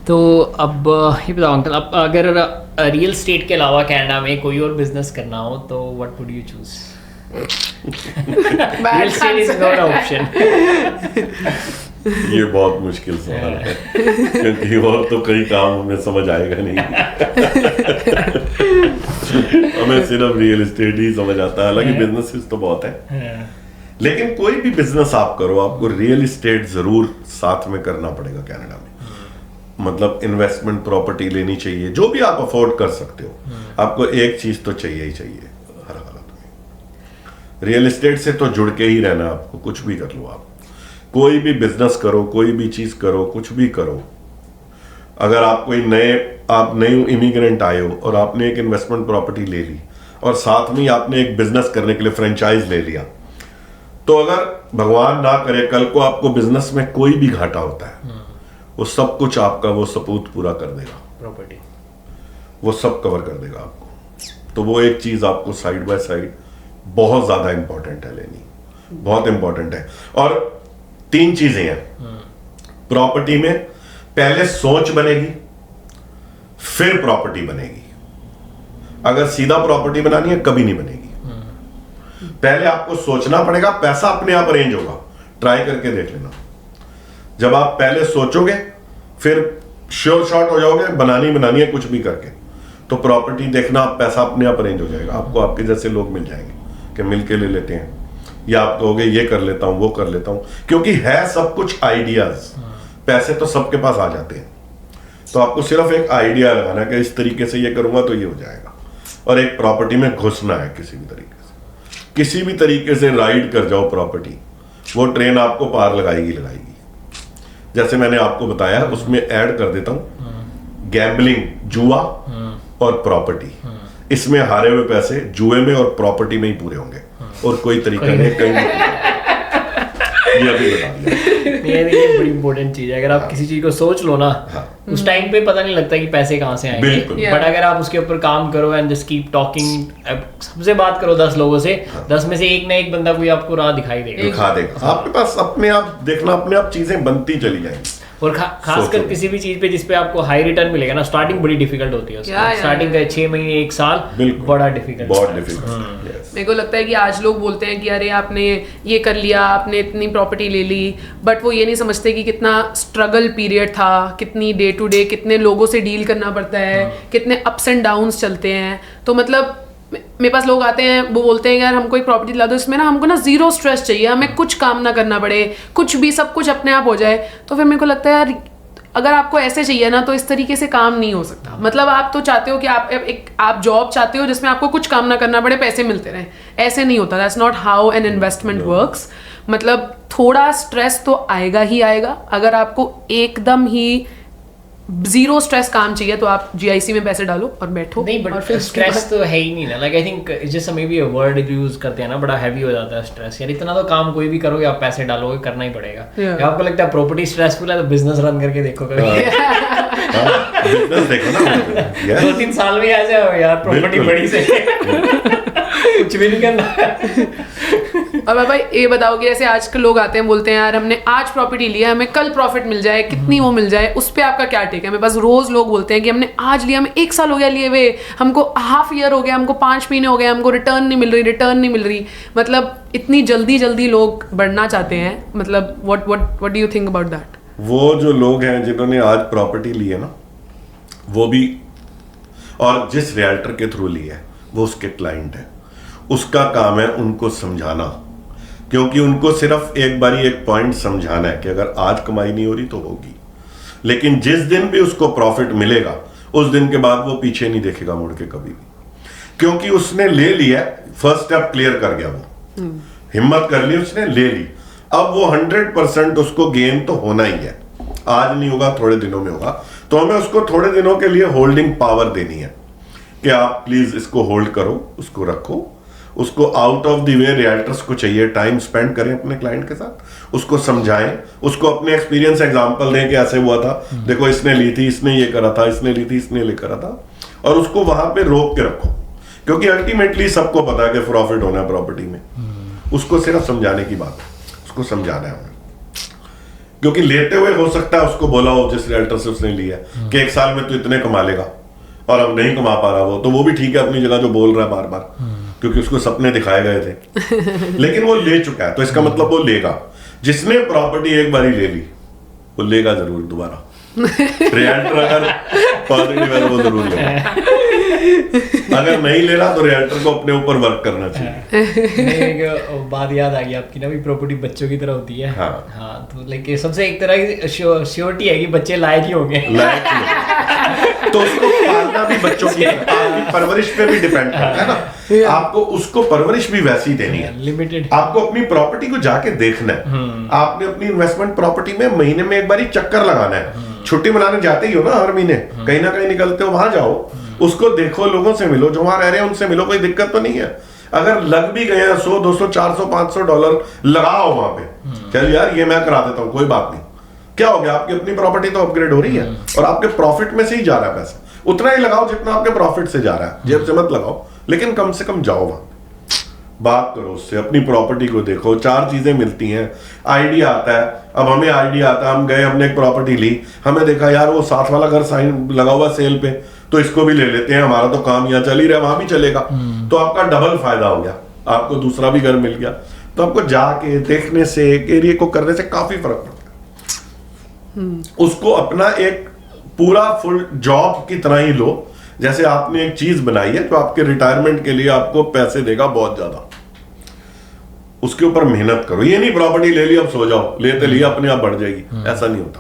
तो तो अब ये बताओ अंकल, अब अगर रियल स्टेट के अलावा कनाडा में कोई और बिजनेस करना हो तो what would you choose? Real estate is not option. ये बहुत मुश्किल सवाल है क्योंकि और तो कई काम हमें समझ आएगा नहीं। हमें सिर्फ रियल एस्टेट ही समझ आता है, हालांकि बिजनेसेस तो बहुत है, लेकिन कोई भी बिजनेस आप करो आपको रियल एस्टेट जरूर साथ में करना पड़ेगा कनाडा में। मतलब इन्वेस्टमेंट प्रॉपर्टी लेनी चाहिए, जो भी आप अफोर्ड कर सकते हो। आपको एक चीज तो चाहिए ही चाहिए हर हालत में, रियल एस्टेट से तो जुड़ के ही रहना। आपको कुछ भी कर लो, आप कोई भी बिजनेस करो, कोई भी चीज करो, कुछ भी करो, अगर आप नए इमिग्रेंट आए हो और आपने एक इन्वेस्टमेंट प्रॉपर्टी ले ली और साथ में आपने एक बिजनेस करने के लिए फ्रेंचाइज ले लिया, तो अगर भगवान ना करे कल को आपको बिजनेस में कोई भी घाटा होता है, वो सब कुछ आपका वो सपूत पूरा कर देगा, प्रॉपर्टी वो सब कवर कर देगा आपको। तो वो एक चीज आपको साइड बाय साइड बहुत ज्यादा इंपॉर्टेंट है लेनी, बहुत इंपॉर्टेंट है। और 3 चीजें हैं प्रॉपर्टी में, पहले सोच बनेगी फिर प्रॉपर्टी बनेगी। अगर सीधा प्रॉपर्टी बनानी है कभी नहीं बनेगी। पहले आपको सोचना पड़ेगा, पैसा अपने आप अरेंज होगा, ट्राई करके देख लेना। जब आप पहले सोचोगे फिर श्योर शॉट हो जाओगे बनानी है कुछ भी करके, तो प्रॉपर्टी देखना, पैसा अपने आप अरेंज हो जाएगा। आपको आपके जैसे लोग मिल जाएंगे कि मिलके ले लेते हैं, या आप कहोगे ये कर लेता हूं वो कर लेता हूं, क्योंकि है सब कुछ आइडियाज। पैसे तो सबके पास आ जाते हैं, तो आपको सिर्फ एक आइडिया लगाना कि इस तरीके से ये करूंगा तो ये हो जाएगा। और एक प्रॉपर्टी में घुसना है किसी भी तरीके से राइड कर जाओ प्रॉपर्टी, वो ट्रेन आपको पार लगाएगी। जैसे मैंने आपको बताया, उसमें ऐड कर देता हूं गैम्बलिंग, जुआ और प्रॉपर्टी। इसमें हारे हुए पैसे जुए में और प्रॉपर्टी में ही पूरे होंगे, और कोई तरीका नहीं, कहीं नहीं। ये अभी बता दिया। ये बड़ी इंपॉर्टेंट चीज है। अगर आप किसी चीज को सोच लो ना, उस टाइम पे पता नहीं लगता कि पैसे कहाँ से आएंगे, बट अगर आप उसके ऊपर काम करो एंड जस्ट कीप टॉकिंग, सबसे बात करो 10 लोगों से, 10 में से एक ना एक बंदा कोई आपको राह दिखा देगा। आपके पास अपने आप देखना, अपने आप चीजें बनती चली जाएंगी। और खासकर किसी भी चीज पे जिसपे आपको हाई रिटर्न मिलेगा ना, स्टार्टिंग बड़ी डिफिकल्ट होती है। स्टार्टिंग का 6 महीने 1 साल बड़ा डिफिकल्ट, बहुत डिफिकल्ट। मेरे को लगता है कि आज लोग बोलते हैं कि अरे आपने ये कर लिया, आपने इतनी प्रॉपर्टी ले ली, बट वो ये नहीं समझते कि कितना स्ट्रगल पीरियड था, कितनी डे टू डे कितने लोगों से डील करना पड़ता है, कितने अप्स एंड डाउन्स चलते हैं। तो मतलब मेरे पास लोग आते हैं, वो बोलते हैं यार हमको एक प्रॉपर्टी दिला दो, इसमें ना हमको ना जीरो स्ट्रेस चाहिए, हमें कुछ काम ना करना पड़े, कुछ भी सब कुछ अपने आप हो जाए। तो फिर मेरे को लगता है यार अगर आपको ऐसे चाहिए ना तो इस तरीके से काम नहीं हो सकता। मतलब आप तो चाहते हो कि आप जॉब चाहते हो जिसमें आपको कुछ काम ना करना पड़े, पैसे मिलते रहे, ऐसे नहीं होता। That's not how an investment works. मतलब थोड़ा स्ट्रेस तो आएगा ही आएगा। अगर आपको एकदम ही जीरो स्ट्रेस काम चाहिए तो आप जीआईसी में पैसे डालो और बैठो। नहीं, बट स्ट्रेस तो है ही नहीं ना। Like I think it's just may be a word use करते हैं ना, बड़ा हैवी हो जाता है स्ट्रेस। यार इतना तो काम कोई भी करोगे, आप पैसे डालोगे, करना ही पड़ेगा। या आपको लगता है प्रॉपर्टी स्ट्रेसफुल है तो बिजनेस रन करके देखो कभी। बिजनेस देखो ना, 2-3 साल में आ जाओ यार प्रॉपर्टी बड़ी से। कुछ भी नहीं करना। और भाई ये बताओ कि जैसे आजकल लोग आते हैं बोलते हैं यार हमने आज प्रॉपर्टी लिया, हमें कल प्रॉफिट मिल जाए, कितनी वो मिल जाए, उस पे आपका क्या टेक है? मेरे पास रोज लोग बोलते हैं कि हमने आज लिया, हमें 1 साल हो गया लिए हुए, हमको हाफ ईयर हो गया, हमको 5 महीने हो गए, हमको रिटर्न नहीं मिल रही। मतलब इतनी जल्दी लोग बढ़ना चाहते हैं। मतलब what do you think about that? वो जो लोग हैं जिन्होंने आज प्रॉपर्टी ली है ना, वो भी, और जिस रियल्टर के थ्रू ली है वो उसके क्लाइंट है, उसका काम है उनको समझाना। क्योंकि उनको सिर्फ एक बारी एक पॉइंट समझाना है कि अगर आज कमाई नहीं हो रही तो होगी, लेकिन जिस दिन भी उसको प्रॉफिट मिलेगा उस दिन के बाद वो पीछे नहीं देखेगा मुड़ के कभी भी, क्योंकि उसने ले लिया, फर्स्ट स्टेप क्लियर कर गया, वो हिम्मत कर ली, उसने ले ली। अब वो 100% उसको गेन तो होना ही है। आज नहीं होगा, थोड़े दिनों में होगा, तो हमें उसको थोड़े दिनों के लिए होल्डिंग पावर देनी है कि आप प्लीज इसको होल्ड करो, उसको रखो, उसको out of the way realtors को चाहिए टाइम स्पेंड करें अपने क्लाइंट के साथ, उसको समझाएं, उसको अपने एक्सपीरियंस एग्जांपल दें कि ऐसे हुआ था, देखो इसने ली थी, इसने ये करा था, इसने ली थी, इसने ले करा था, और उसको वहां पे रोक के रखो। क्योंकि अल्टीमेटली सबको पता है कि प्रॉफिट होना है प्रॉपर्टी में, उसको सिर्फ समझाने की बात है, उसको समझाना है हमें क्योंकि लेते हुए हो सकता है उसको बोला हो जिस रियल्टर से उसने लिया कि 1 साल में तू इतने कमा लेगा, और अब नहीं कमा पा रहा वो, तो वो भी ठीक है अपनी जगह जो बोल रहा है बार बार, क्योंकि उसको सपने दिखाए गए थे। लेकिन वो ले चुका है, तो इसका मतलब वो लेगा। जिसने प्रॉपर्टी एक बारी ले ली वो लेगा जरूर दोबारा। रियल्टर अगर पॉजिटिव है तो वो जरूर लेगा। अगर नहीं ले रहा तो रियल्टर को अपने ऊपर वर्क करना चाहिए। एक बात याद आ गई आपकी ना, भी प्रॉपर्टी बच्चों की तरह होती है। हाँ तो लाइक सबसे एक तरह की श्योरिटी है कि बच्चे लायक ही होंगे। तो उसको पालना भी बच्चों की आपकी परवरिश पे भी डिपेंड करता है ना। आपको उसको परवरिश भी वैसी देनी है। लिमिटेड आपको अपनी प्रॉपर्टी को जाके देखना है। आपने अपनी इन्वेस्टमेंट प्रॉपर्टी में महीने में एक बार चक्कर लगाना है। छुट्टी मनाने जाते ही हो ना हर महीने, कहीं ना कहीं निकलते हो, वहां जाओ, उसको देखो, लोगों से मिलो, जो वहां रह रहे हैं उनसे मिलो, कोई दिक्कत तो नहीं है। अगर लग भी गए 100 200 400 500 डॉलर लगाओ वहां पे, चल यार ये मैं करा देता हूँ, कोई बात नहीं, क्या हो गया, आपकी अपनी प्रॉपर्टी तो अपग्रेड हो रही है और आपके प्रॉफिट में से ही जा रहा है पैसा। उतना ही लगाओ जितना आपके प्रॉफिट से जा रहा है, जेब से मत लगाओ, लेकिन कम से कम जाओ वहां, बात करो उससे, अपनी प्रॉपर्टी को देखो। 4 चीजें मिलती हैं। आइडिया आता है, अब हमें आइडिया आता है, हम गए, हमने एक प्रॉपर्टी ली, हमें देखा यार वो साथ वाला घर साइन लगा हुआ सेल पे, तो इसको भी ले लेते हैं, हमारा तो काम यहाँ चल ही रहा है, वहां भी चलेगा, तो आपका डबल फायदा हो गया, आपको दूसरा भी घर मिल गया। तो आपको जाके देखने से, एक एरिया को करने से काफी फर्क पड़ता है। उसको अपना एक पूरा फुल जॉब की तरह ही लो, जैसे आपने एक चीज बनाई है जो आपके रिटायरमेंट के लिए आपको पैसे देगा बहुत ज्यादा, उसके ऊपर मेहनत करो। ये नहीं प्रॉपर्टी ले ली अब सो जाओ, लेते लिए अपने आप बढ़ जाएगी, ऐसा नहीं होता।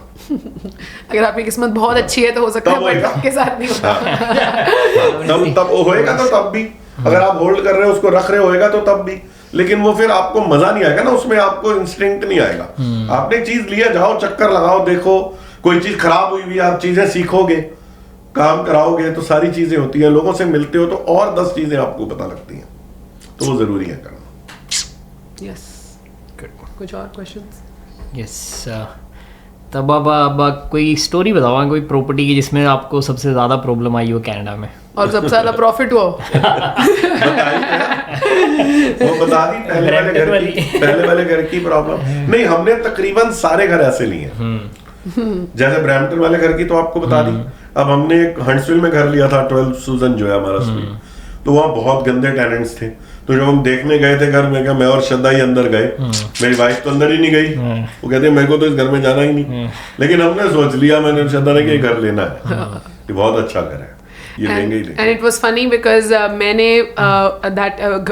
अगर आपकी किस्मत बहुत अच्छी है तो हो सकता है, बट आपके साथ नहीं होता। तब होएगा तो तब भी, अगर आप होल्ड कर रहे हो उसको रख रहे होएगा तो तब भी, लेकिन वो फिर आपको मजा नहीं आएगा ना, उसमें आपको इंस्टिंक्ट नहीं आएगा। आपने चीज लिया, जाओ चक्कर लगाओ, देखो, कोई चीज खराब हुई भी, आप चीजें सीखोगे, काम कराओगे, तो सारी चीजें होती हैं। लोगों से मिलते हो तो और 10 चीजें आपको पता लगती हैं, तो वो जरूरी है करना। यस, कुछ और क्वेश्चंस? यस, तब अब कोई स्टोरी बताओ कोई प्रॉपर्टी की जिसमें आपको सबसे ज्यादा प्रॉब्लम आई हो कनाडा में, और सबसे ज्यादा प्रॉफिट हुआ। वो बता दी पहले वाले घर की प्रॉब्लम नहीं, हमने तकरीबन सारे घर ऐसे लिए हैं। जैसे ब्रैम्पटन वाले घर की तो आपको बता दी। अब हमने एक हंट्सविल में घर लिया था, 12 सूजन जो है हमारा स्ट्रीट, तो वहाँ बहुत गंदे टेनेंट्स थे। तो जब हम देखने गए थे घर में, क्या मैं और श्रद्धा ही अंदर गए, मेरी वाइफ तो अंदर ही नहीं गई, वो कहते मेरे को तो इस घर में जाना ही नहीं, लेकिन हमने सोच लिया, मैंने श्रद्धा ने कि घर लेना है, ये बहुत अच्छा घर है, ये लेंगे ही लेंगे। And it was funny because मैंने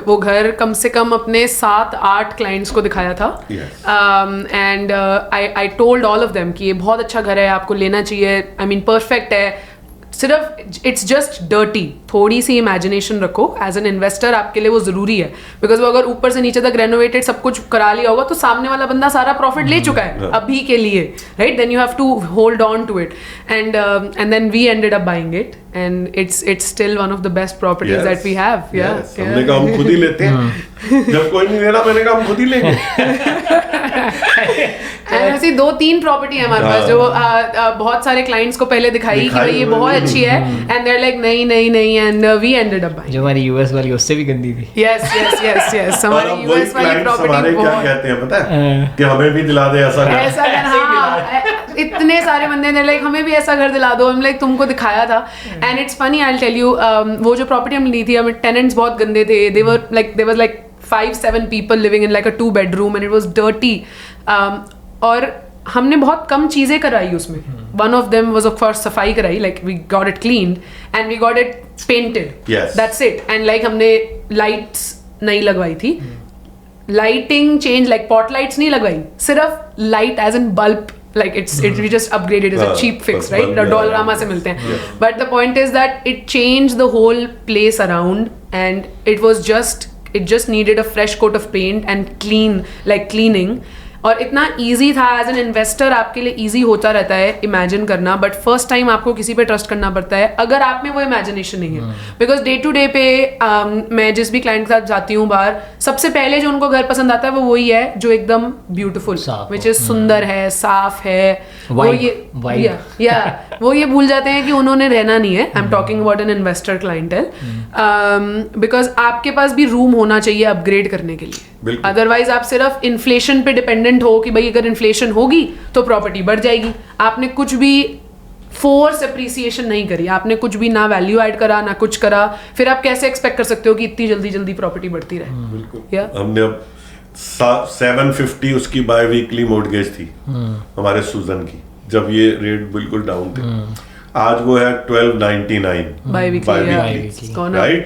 वो घर कम से कम अपने 7-8 क्लाइंट्स को दिखाया था, and I told all of them कि ये बहुत अच्छा घर है, आपको लेना चाहिए, आई मीन परफेक्ट है, सिर्फ इट्स जस्ट डर्टी, थोड़ी सी इमेजिनेशन रखो। एज एन इन्वेस्टर आपके लिए वो जरूरी है, बिकॉज वो अगर ऊपर से नीचे तक रेनोवेटेड सब कुछ करा लिया होगा तो सामने वाला बंदा सारा प्रॉफिट ले चुका है अभी के लिए, right? Then you have to hold on to it, and then we ended up buying it, and it's still one of the best properties that we have. हमने कहा हम खुद ही लेते हैं, जब कोई नहीं लेना मैंने कहा हम खुद ही लेंगे। ऐसी 2-3 प्रॉपर्टी है हमारे पास जो बहुत सारे क्लाइंट्स को पहले दिखाई कि भाई ये बहुत अच्छी है, एंड दे आर लाइक नहीं नहीं नहीं, and we ended up buying. जो हमारी यूएस वाली उससे भी गंदी थी। यस यस यस यस, हमारी यूएस वाली प्रॉपर्टी क्या कहते हैं पता है, कि हमें भी दिला दे ऐसा घर। हाँ, इतने सारे बंदे ने लाइक हमें भी ऐसा घर दिला दो, हम लाइक तुमको दिखाया था। And it's funny, I will tell you, वो जो प्रॉपर्टी हम ली थी, हमें टेनेंट्स बहुत गंदे थे, they was like 5-7 people living in like a 2-bedroom and it was dirty, और हमने बहुत कम चीजें कराई उसमें। One of them was of course सफाई कराई, like we got it cleaned and we got it painted. Yes. That's it. And like हमने lights नहीं लगवाई थी, lighting change, like pot lights नहीं लगवाई, सिर्फ light as in bulb, like we just upgraded, it's a cheap fix, right? Dollarama से मिलते हैं। But the point is that it changed the whole place around, and it just needed a fresh coat of paint and cleaning, और इतना easy था। As an investor आपके लिए easy होता रहता है इमेजिन करना, बट फर्स्ट टाइम आपको किसी पे ट्रस्ट करना पड़ता है अगर आप में वो इमेजिनेशन नहीं है। बिकॉज डे टू डे पे मैं जिस भी क्लाइंट के साथ जाती हूँ बाहर, सबसे पहले जो उनको घर पसंद आता है वो वही है जो एकदम ब्यूटीफुल, विच इज सुंदर है, साफ है, वो ये भूल जाते हैं कि उन्होंने रहना नहीं है। I am talking about an investor clientele, because आपके पास भी रूम होना चाहिए अपग्रेड करने के लिए। बिल्कुल। अदरवाइज आप सिर्फ इन्फ्लेशन पे डिपेंडेंट हो कि भाई अगर इन्फ्लेशन होगी तो प्रॉपर्टी बढ़ जाएगी, आपने कुछ भी फोर्स अप्रिसिएशन नहीं करी, आपने कुछ भी ना वैल्यू ऐड करा ना कुछ करा, फिर आप कैसे एक्सपेक्ट कर सकते हो कि इतनी जल्दी जल्दी प्रॉपर्टी बढ़ती रहे? बिल्कुल। हमने अब 750 उसकी बाय वीकली मॉर्गेज थी हमारे सुजन की, जब ये रेट बिल्कुल डाउन थे। आज वो है 1299 बाय वीकली, राइट।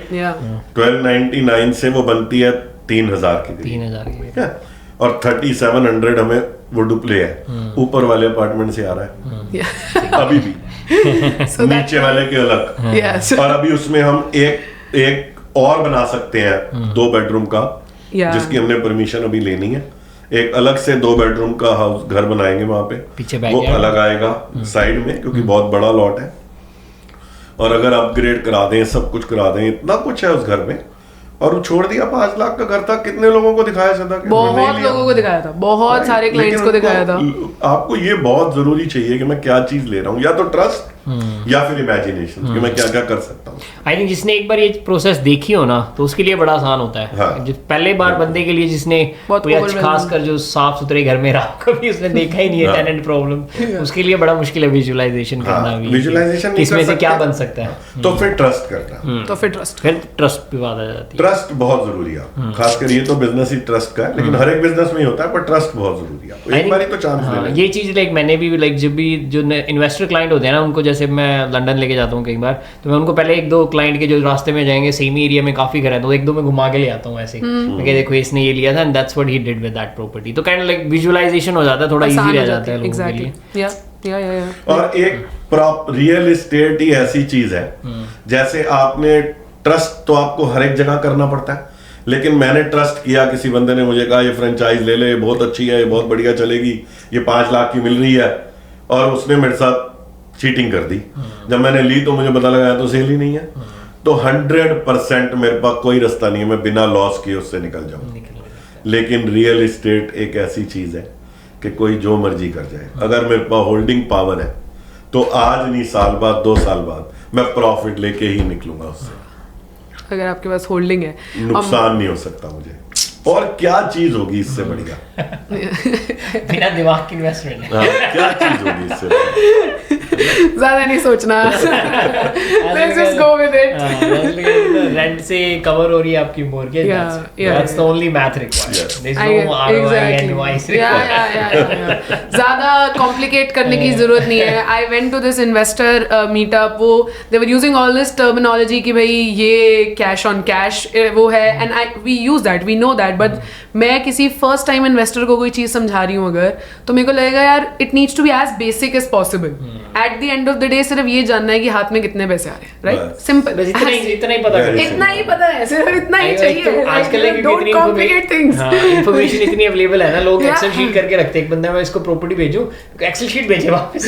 1299 से वो बनती है 3000 की, 3000 की, ठीक है, और 3700 हमें वो डुप्ले है, ऊपर वाले अपार्टमेंट से आ रहा है अभी भी नीचे वाले के अलग। और अभी उसमें हम एक और बना सकते हैं 2 बेडरूम का, जिसकी हमने परमिशन अभी लेनी है। एक अलग से 2 बेडरूम का हाउस घर बनाएंगे वहां पे, पीछे वो अलग आएगा साइड में, क्योंकि बहुत बड़ा लॉट है। और अगर अपग्रेड करा दें, सब कुछ करा दें, इतना कुछ है उस घर में, और वो छोड़ दिया 5 लाख का घर था। कितने लोगों को दिखाया था? बहुत लोगों को दिखाया था, बहुत सारे क्लाइंट्स को दिखाया था। आपको ये बहुत जरूरी चाहिए कि मैं क्या चीज ले रहा हूँ, या तो ट्रस्ट या फिर इमेजिनेशन कि मैं क्या क्या कर सकता हूँ। आई थिंक जिसने एक बार ये प्रोसेस देखी हो ना, तो उसके लिए बड़ा आसान होता है। हाँ। पहले बार बंदे के लिए जिसने कोई खासकर जो साफ सुथरे घर में रहा, कभी उसने देखा ही नहीं है टेनेंट प्रॉब्लम, उसके लिए बड़ा मुश्किल है विजुअलाइजेशन करना भी, विजुअलाइजेशन इसमें से क्या बन सकता है। तो फिर ट्रस्ट करना, तो फिर ट्रस्ट पे बात आ जाती है। ट्रस्ट बहुत जरूरी है, खासकर ये तो बिजनेस ही ट्रस्ट का है, लेकिन हर एक बिजनेस में ही होता है, पर ट्रस्ट बहुत जरूरी है। एक बार तो चांस देना। ये चीज लाइक मैंने भी लाइक जब भी जो इन्वेस्टर क्लाइंट होते हैं ना, उनको जैसे मैं लंदन लेके जाता हूँ कई बार, तो मैं उनको पहले 1-2 क्लाइंट के जो रास्ते में जाएंगे सेम एरिया में काफी घर है, तो 1-2 में घुमा के ले आता हूँ ऐसे, मैं कह देखो इसने ये लिया था and that's what he did with that property. तो काइंड ऑफ लाइक विजुअलाइजेशन हो जाता है, थोड़ा इजी रह जाता है लोगों के लिए। या और एक रियल एस्टेट ही ऐसी चीज है, जैसे आपने ट्रस्ट तो आपको हर एक जगह करना पड़ता है, लेकिन मैंने ट्रस्ट किया, किसी बंदे ने मुझे कहा ये फ्रेंचाइज ले ले, बहुत अच्छी है, ये बहुत बढ़िया चलेगी, ये 5 लाख की मिल रही है, और उसने मेरे साथ चीटिंग कर दी। जब मैंने ली तो मुझे पता लगा तो सेल ही नहीं है। तो 100% मेरे पास कोई रास्ता नहीं है, मैं बिना लॉस किए उससे निकल जाऊं। लेकिन रियल एस्टेट एक ऐसी चीज है कि कोई जो मर्जी कर जाए, अगर मेरे पास होल्डिंग पावर है तो आज नहीं, साल बाद, 2 साल बाद मैं प्रॉफिट लेके ही निकलूंगा उससे। अगर आपके पास होल्डिंग है, नुकसान नहीं हो सकता मुझे। और क्या चीज होगी इससे बढ़िया? बिना दिमाग की इन्वेस्टमेंट। क्या चीज होगी इससे बढ़िया? ज्यादा नहीं सोचना, let's just go with it. Rent से कवर हो रही है आपकी mortgage, that's the only math required. There's no ROI and NOI required. ज्यादा कॉम्प्लिकेट करने की जरूरत नहीं है. I went to this investor meetup, वो they were using all this terminology कि भाई ये कैश ऑन कैश वो है, and we use that, we know that, but मैं किसी फर्स्ट टाइम इन्वेस्टर को कोई चीज समझा रही हूँ अगर, तो मेरे को लगेगा यार it needs to be as basic as possible. At the end of the day सिर्फ ये जानना है कि हाथ में कितने पैसे आ रहे हैं, राइट? सिंपल, इतना ही पता है, इतना ही पता है, सिर्फ इतना ही चाहिए. आजकल डोंट कॉम्प्लिकेट थिंग्स. इंफॉर्मेशन इतनी अवेलेबल है ना, लोग एक्सेल शीट करके रखते हैं. एक बंदा मैं इसको प्रॉपर्टी भेजूं, एक्सेल शीट भेजे वापस.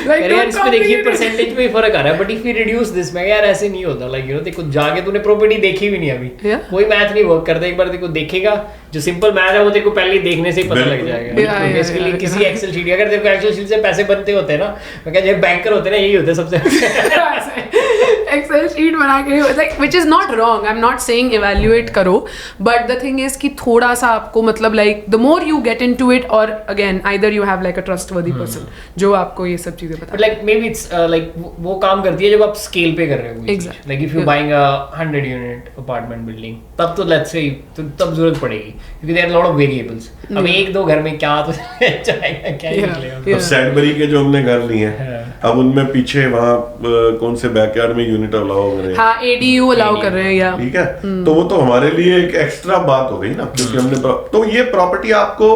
यार इसमें देखिए परसेंटेज में फर्क आ रहा है, but if we reduce this, मैं यार ऐसे नहीं होता. लाइक यू नो, देखो जाके तूने प्रॉपर्टी देखी भी नहीं अभी, कोई मैथ नहीं वर्क करता. एक बार देखो देखेगा, जो सिंपल मैथ है वो देखो पहले देखने से ही पता लग जाएगा. बेसिकली किसी एक्सेल शीट, अगर देखो एक्सेल शीट से पैसे बनते होते हैं ना, मैं कहता बैंकर होते हैं ना, यही होते हैं सबसे. एक्सेल शीट बना के, like which is not wrong, I'm not saying evaluate करो, but the thing is कि थोड़ा सा आपको मतलब like the more you get into it, or again either you have like a trustworthy person जो आपको ये सब चीजें बता. Like maybe it's like वो काम करती है जब आप स्केल पे कर रहे हो. Exactly. Like if you buying a 100 unit apartment building, तब तो let's say तब जरूरत पड़ेगी, क्योंकि there are a lot of variables. अब 1-2 घर में क्या तो जाएगा, क्या निकलेगा. अब सैडबरी के जो हमने घर लिए हैं, अब उनमें पीछे वहाँ कौन से बैकयार्ड में यूनिट अलाउ हो रहे हैं. हाँ, ADU अलाउ कर रहे हैं या. ठीक है, तो वो तो हमारे लिए एक एक्स्ट्रा बात हो गई ना, क्योंकि हमने तो ये प्रॉपर्टी आपको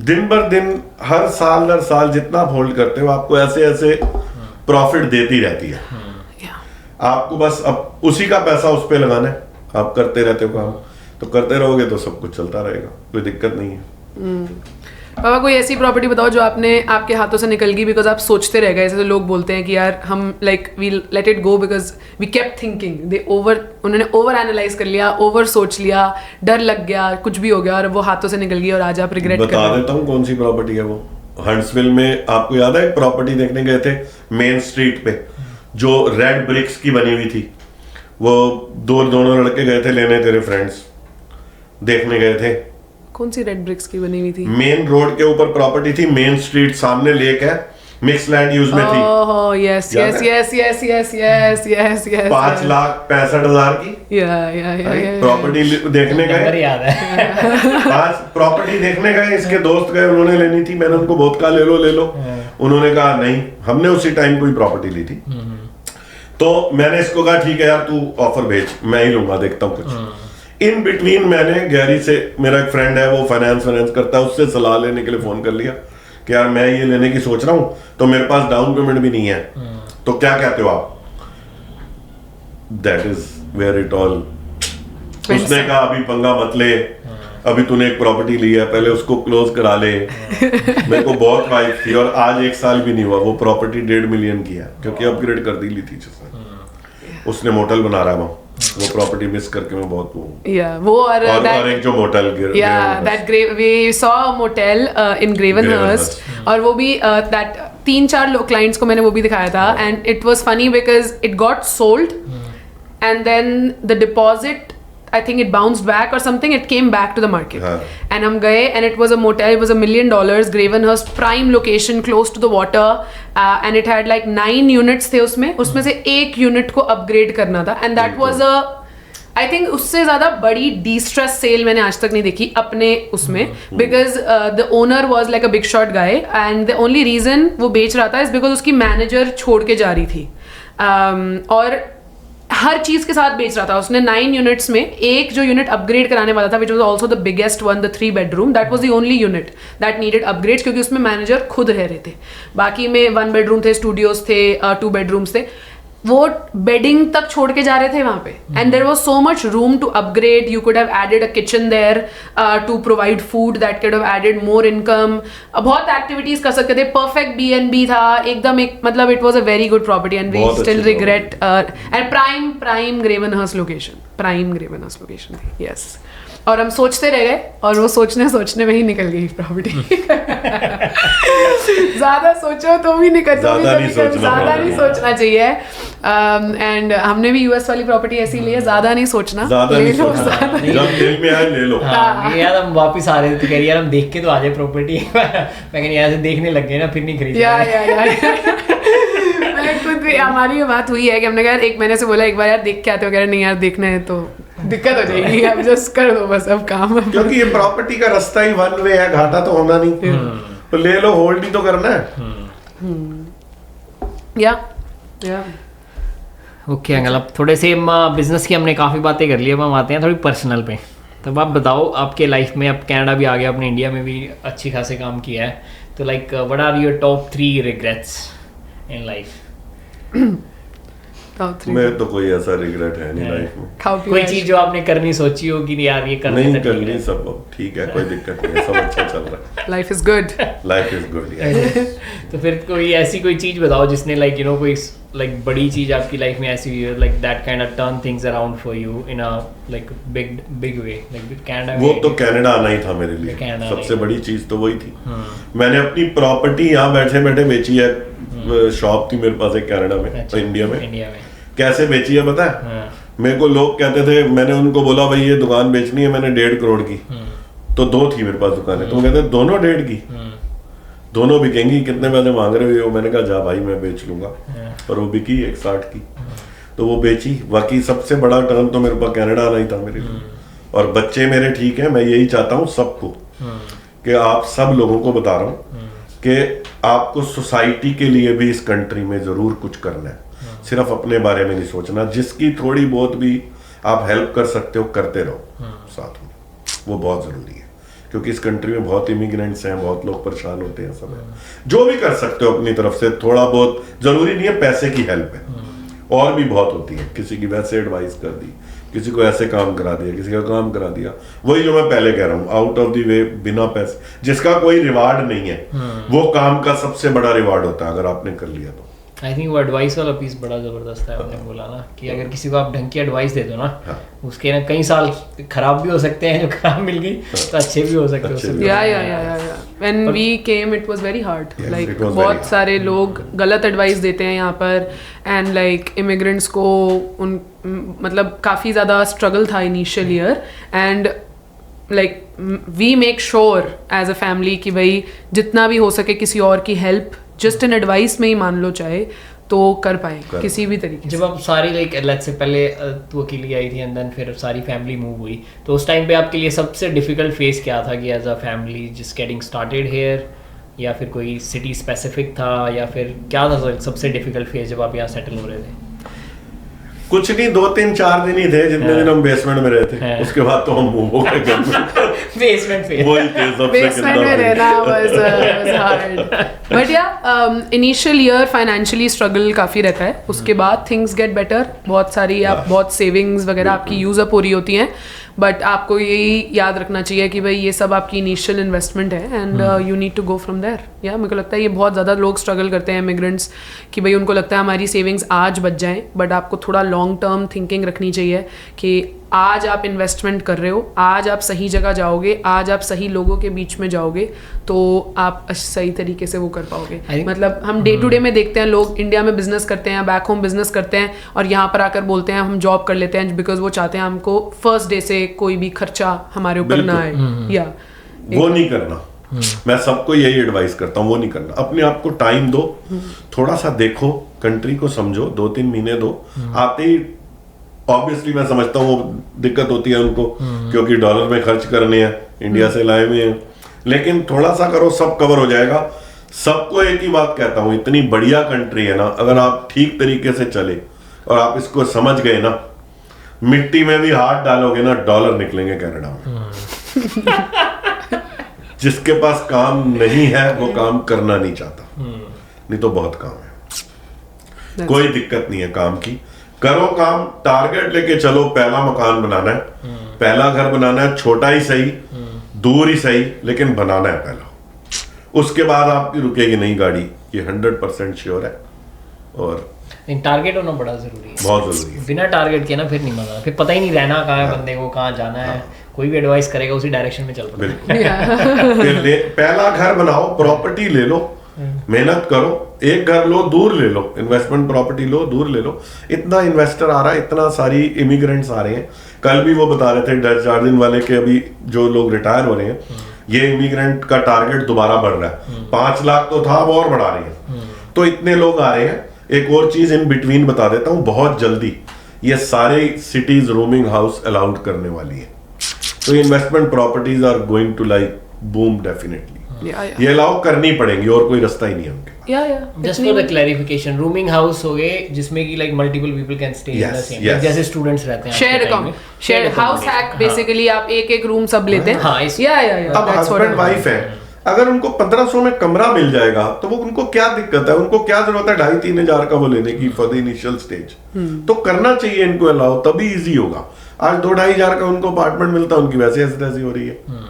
दिन भर दिन हर साल जितना आप होल्ड करते हो, आपको ऐसे ऐसे प्रॉफिट देती रहती है. आपको बस अब उसी का पैसा उस पे लगाना है. आप करते रहते हो काम, तो करते रहोगे तो सब कुछ चलता रहेगा, कोई दिक्कत नहीं है. पापा कोई ऐसी प्रॉपर्टी बताओ जो आपके हाथों से निकल गई बिकॉज आप सोचते रह गए. जैसे तो लोग बोलते हैं कि यार हम like we let it go because we kept thinking. उन्होंने ओवर एनालाइज कर लिया, ओवर सोच लिया, डर लग गया, कुछ भी हो गया और वो हाथों से निकल गई और आज आप रिग्रेट कर रहे हैं. बता देता हूँ कौन सी प्रॉपर्टी है वो. हंट्सविल में आपको याद है एक प्रॉपर्टी देखने गए थे मेन स्ट्रीट पे, जो रेड ब्रिक्स की बनी हुई थी. वो दोनों लड़के गए थे लेने, तेरे फ्रेंड्स देखने गए थे। कौन सी रेड ब्रिक्स की बनी हुई थी? मेन रोड के ऊपर प्रॉपर्टी थी, मेन स्ट्रीट, सामने लेक है, मिक्स लैंड यूज में थी। ओह यस याद यस है? Yes yes yes yes yes yes 5,65,000 की या प्रॉपर्टी देखने नंबर गए। याद है। आज प्रॉपर्टी देखने गए, इसके दोस्त गए, उन्होंने लेनी थी, मैंने उनको बहुत कहा ले लो। उन्होंने कहा नहीं, हमने उसी टाइम कोई प्रॉपर्टी ली थी। तो मैंने इसको कहा ठीक है यार तू ऑफर भेज, मैं ही लूंगा, देखता हूँ कुछ। इन बिटवीन मैंने गैरी से, मेरा एक फ्रेंड है वो फाइनेंस करता है, उससे सलाह लेने के लिए फोन कर लिया कि यार मैं ये लेने की सोच रहा हूँ, तो मेरे पास डाउन पेमेंट भी नहीं है, तो क्या कहते हो आप? That is where it all. उसने कहा अभी पंगा मत ले, अभी तूने एक प्रॉपर्टी ली है, पहले उसको क्लोज करा ले। मेरे को बहुत वाइफ थी, और आज 1 साल भी नहीं हुआ, वो प्रॉपर्टी 1.5 मिलियन की है, क्योंकि अपग्रेड कर दी ली थी जिसने। उसने मोटल बना रहा है वहाँ, वो प्रॉपर्टी मिस करके मैं बहुत वो और एक जो motel we saw a motel in Gravenhurst, और वो भी that 3-4 क्लाइंट्स को मैंने वो भी दिखाया था, and it was funny because it got sold and then the deposit, I think it bounced back or something, it came back to the market. And हम गए and it was a motel, it was $1 million, Gravenhurst, prime location, close to the water, and it had like 9 units थे उसमें से एक unit को upgrade करना था, and that was a, I think उससे ज्यादा बड़ी डिस्ट्रेस सेल मैंने आज तक नहीं देखी अपने उसमें, because the owner was like a big shot guy, and the only reason वो बेच रहा था इज बिकॉज उसकी मैनेजर छोड़ के जा रही थी, और हर चीज के साथ बेच रहा था उसने। 9 यूनिट्स में एक जो यूनिट अपग्रेड कराने वाला था, which was also the biggest one, the 3 bedroom, that was the only unit that needed upgrade, क्योंकि उसमें मैनेजर खुद रह रहे थे। बाकी में 1 bedroom थे, स्टूडियोज थे, 2 bedrooms थे, वो बेडिंग तक छोड़ के जा रहे थे वहां पे, and there was so much room to upgrade, you could have added a kitchen there to provide food, that could have added more income, बहुत एक्टिविटीज कर सकते थे, परफेक्ट B&B था एकदम, एक मतलब it was a very good property, and we still regret, and prime Gravenhurst location थी, yes. और हम सोचते रह गए, और वो सोचने में ही निकल गई प्रॉपर्टी। ज्यादा सोचो तो भी ज्यादा नहीं सोचना चाहिए, एंड हमने भी US वाली प्रॉपर्टी ऐसी ली है, ज्यादा नहीं सोचना, ले लो, जब दिल में आए ले लो। यार हम वापस आ रहे थे, कह रही यार हम देख के तो आ जाए प्रॉपर्टी। मैं कहनी यार से देखने लग गए ना, फिर नहीं खरीद। हमारी बात हुई है कि हमने कहा एक महीने से बोला एक बार यार देख के आते हो, कह रहे नहीं यार देखना है तो दिक्कत हो जाएगी, अब जस्ट कर दो बस अब काम, क्योंकि ये प्रॉपर्टी का रास्ता ही 1 way है, घाटा तो होना नहीं, तो ले लो, होल्ड ही तो करना है। या ओके अंकल, अब थोड़े से बिजनेस की हमने काफ़ी बातें कर ली, अब हम आते हैं थोड़ी पर्सनल पे। तब आप बताओ आपके लाइफ में, अब कनाडा भी आ गया, अपने इंडिया में भी अच्छी खासे काम किया है, तो like what are your top 3 regrets in life? मैं तो कोई ऐसा रिग्रेट है नहीं लाइफ में, कोई चीज जो आपने करनी सोची हो कि यार ये करनी नहीं करनी, सब ठीक है, कोई दिक्कत नहीं है, सब अच्छा चल रहा है, लाइफ इज गुड तो फिर कोई ऐसी कोई चीज बताओ जिसने लाइक यू नो कोई लाइक बड़ी चीज आपकी लाइफ में ऐसी हुई है, like that kind of turn things around for you in a like big way, like Canada. वो तो कनाडा आना ही था मेरे लिए, सबसे बड़ी चीज तो वही थी। मैंने अपनी प्रॉपर्टी यहाँ बैठे बैठे बेची है, शॉप थी मेरे पास एक कनाडा में, इंडिया में कैसे बेची है पता है? मेरे को लोग कहते थे, मैंने उनको बोला भाई ये दुकान बेचनी है, मैंने 1.5 करोड़ की, तो 2 थी मेरे पास दुकानें, तो वो कहते दोनों 1.5 की, दोनों बिकेंगी, कितने पैसे मांग रहे हो? मैंने कहा जा भाई मैं बेच लूंगा, और वो बिकी 160 की, तो वो बेची। बाकी सबसे बड़ा टर्न तो मेरे पास कनाडा आना ही था मेरे लिए, और बच्चे मेरे ठीक है, मैं यही चाहता हूँ सबको कि आप सब लोगों को बता रहा हूँ कि आपको सोसाइटी के लिए भी इस कंट्री में जरूर कुछ करना है, सिर्फ अपने बारे में नहीं सोचना, जिसकी थोड़ी बहुत भी आप हेल्प कर सकते हो करते रहो साथ में, वो बहुत जरूरी है, क्योंकि इस कंट्री में बहुत इमिग्रेंट्स हैं, बहुत लोग परेशान होते हैं, सब है। जो भी कर सकते हो अपनी तरफ से थोड़ा बहुत, जरूरी नहीं है पैसे की हेल्प है, और भी बहुत होती है, किसी की वैसे एडवाइस कर दी, किसी को ऐसे काम करा दिया, किसी का काम करा दिया, वही जो मैं पहले कह रहा हूँ, आउट ऑफ द वे, बिना पैसे, जिसका कोई रिवार्ड नहीं है, वो काम का सबसे बड़ा रिवार्ड होता है अगर आपने कर लिया तो। आई थिंक वो एडवाइस वाला पीस बड़ा जबरदस्त है, आपने बोला ना कि अगर किसी को आप ढंग की एडवाइस दे दो ना, उसके ना कई साल खराब भी हो सकते हैं, जो खराब मिल गई तो अच्छे भी हो सकते हैं। When we came, it was very hard. Yes, Like it was very बहुत hard. सारे लोग गलत एडवाइस देते हैं यहाँ पर, and like immigrants को मतलब काफ़ी ज़्यादा struggle था initial year, and like we make sure as a family कि भाई जितना भी हो सके किसी और की help just an advice में ही मान लो चाहे तो कर पाए किसी भी तरीके से. जब आप सारी लाइक लेट्स से पहले तू अकेली आई थी एंड देन फिर सारी फैमिली मूव हुई, तो उस टाइम पे आपके लिए सबसे डिफिकल्ट फेज क्या था कि as a family just getting started here, या फिर कोई सिटी स्पेसिफिक था, या फिर क्या था सबसे डिफिकल्ट फेज जब आप यहाँ सेटल हो रहे थे? कुछ नहीं, 2-3-4 दिन ही थे जितने दिन हम बेसमेंट में रहे थे. उसके बाद तो हम मूव हो गए घर में. Basement phase. वही थे सबसे बेसमेंट में रहना was hard. But yeah, initial year financially struggle काफ़ी रहता है. उसके बाद things get better. बहुत सारी आप बहुत savings वगैरह आपकी use up हो रही होती हैं. बट आपको यही याद रखना चाहिए कि भाई ये सब आपकी इनिशियल इन्वेस्टमेंट है, and you need to go from there. या मेरे को लगता है ये बहुत ज़्यादा लोग स्ट्रगल करते हैं इमिग्रेंट्स कि भाई उनको लगता है हमारी सेविंग्स आज बच जाएं, बट आपको थोड़ा लॉन्ग टर्म थिंकिंग रखनी चाहिए कि आज आप इन्वेस्टमेंट कर रहे हो, आज आप सही जगह जाओगे, आज आप सही लोगों के बीच में जाओगे तो आप सही तरीके से वो कर पाओगे. मतलब हम डे टू डे में देखते हैं लोग इंडिया में बिजनेस करते हैं, बैक होम बिजनेस करते हैं, और यहाँ पर आकर बोलते हैं हम जॉब कर लेते हैं बिकॉज वो चाहते हैं हमको फर्स्ट डे से कोई भी खर्चा हमारे ऊपर ना आए. या वो नहीं करना. मैं सबको यही एडवाइस करता हूँ, वो नहीं करना. अपने आप को टाइम दो, थोड़ा सा देखो, कंट्री को समझो, 2-3 महीने दो. आते ही ऑब्वियसली मैं समझता हूँ वो दिक्कत होती है उनको, क्योंकि डॉलर में खर्च करने हैं, इंडिया से लाए हुए हैं. लेकिन थोड़ा सा करो, सब कवर हो जाएगा. सबको एक ही बात कहता हूँ, इतनी बढ़िया कंट्री है ना, अगर आप ठीक तरीके से चले और आप इसको समझ गए ना, मिट्टी में भी हाथ डालोगे ना, डॉलर निकलेंगे कनाडा में. जिसके पास काम नहीं है वो काम करना नहीं चाहता, नहीं तो बहुत काम है. कोई दिक्कत नहीं है काम की. करो काम, टारगेट लेके चलो. पहला मकान बनाना है, पहला घर बनाना है, छोटा ही सही, दूर ही सही, लेकिन बनाना है पहला. उसके बाद आपकी रुकेगी नहीं गाड़ी, ये 100% श्योर है. और टारगेट होना बड़ा जरूरी है, बहुत जरूरी है. बिना टारगेट के ना फिर नहीं मजा, फिर पता ही नहीं रहना कहाँ है बंदे को, कहाँ जाना है. कोई भी एडवाइस करेगा उसी डायरेक्शन में चल पड़ेगा. फिर पहला घर बनाओ, प्रॉपर्टी ले लो, मेहनत करो. एक घर लो, दूर ले लो, इन्वेस्टमेंट प्रॉपर्टी लो, दूर ले लो. इतना इन्वेस्टर आ रहा है, इतना सारी इमिग्रेंट्स आ रहे हैं. कल भी वो बता रहे थे डच जार्डिन वाले के, अभी जो लोग रिटायर हो रहे हैं, ये इमिग्रेंट का टारगेट दोबारा बढ़ रहा है. 5 लाख तो था, अब और बढ़ा रही है. तो इतने लोग आ रहे हैं. एक और चीज इन बिटवीन बता देता हूँ, बहुत जल्दी ये सारे सिटीज रोमिंग हाउस अलाउड करने वाली है. तो investment properties are going to like boom definitely. ये अलाउ करनी पड़ेंगी, और कोई रास्ता ही नहीं है उनके. Just for the clarification, rooming house हो गए जिसमें कि like multiple people can stay in the same, जैसे स्टूडेंट्स रहते हैं. शेयर्ड हाउस हैक, बेसिकली आप एक रूम सब लेते हैं. हाँ, अब हस्बैंड वाइफ है, अगर उनको 1500 में कमरा मिल जाएगा तो वो उनको क्या दिक्कत है, उनको क्या जरूरत है 2,500-3 हजार का वो लेने की फॉर द इनिशियल स्टेज. तो करना चाहिए इनको अलाउ, तभी इजी होगा. आज 2-2.5 हजार का उनको अपार्टमेंट मिलता है, उनकी वैसे ऐसी हो रही है.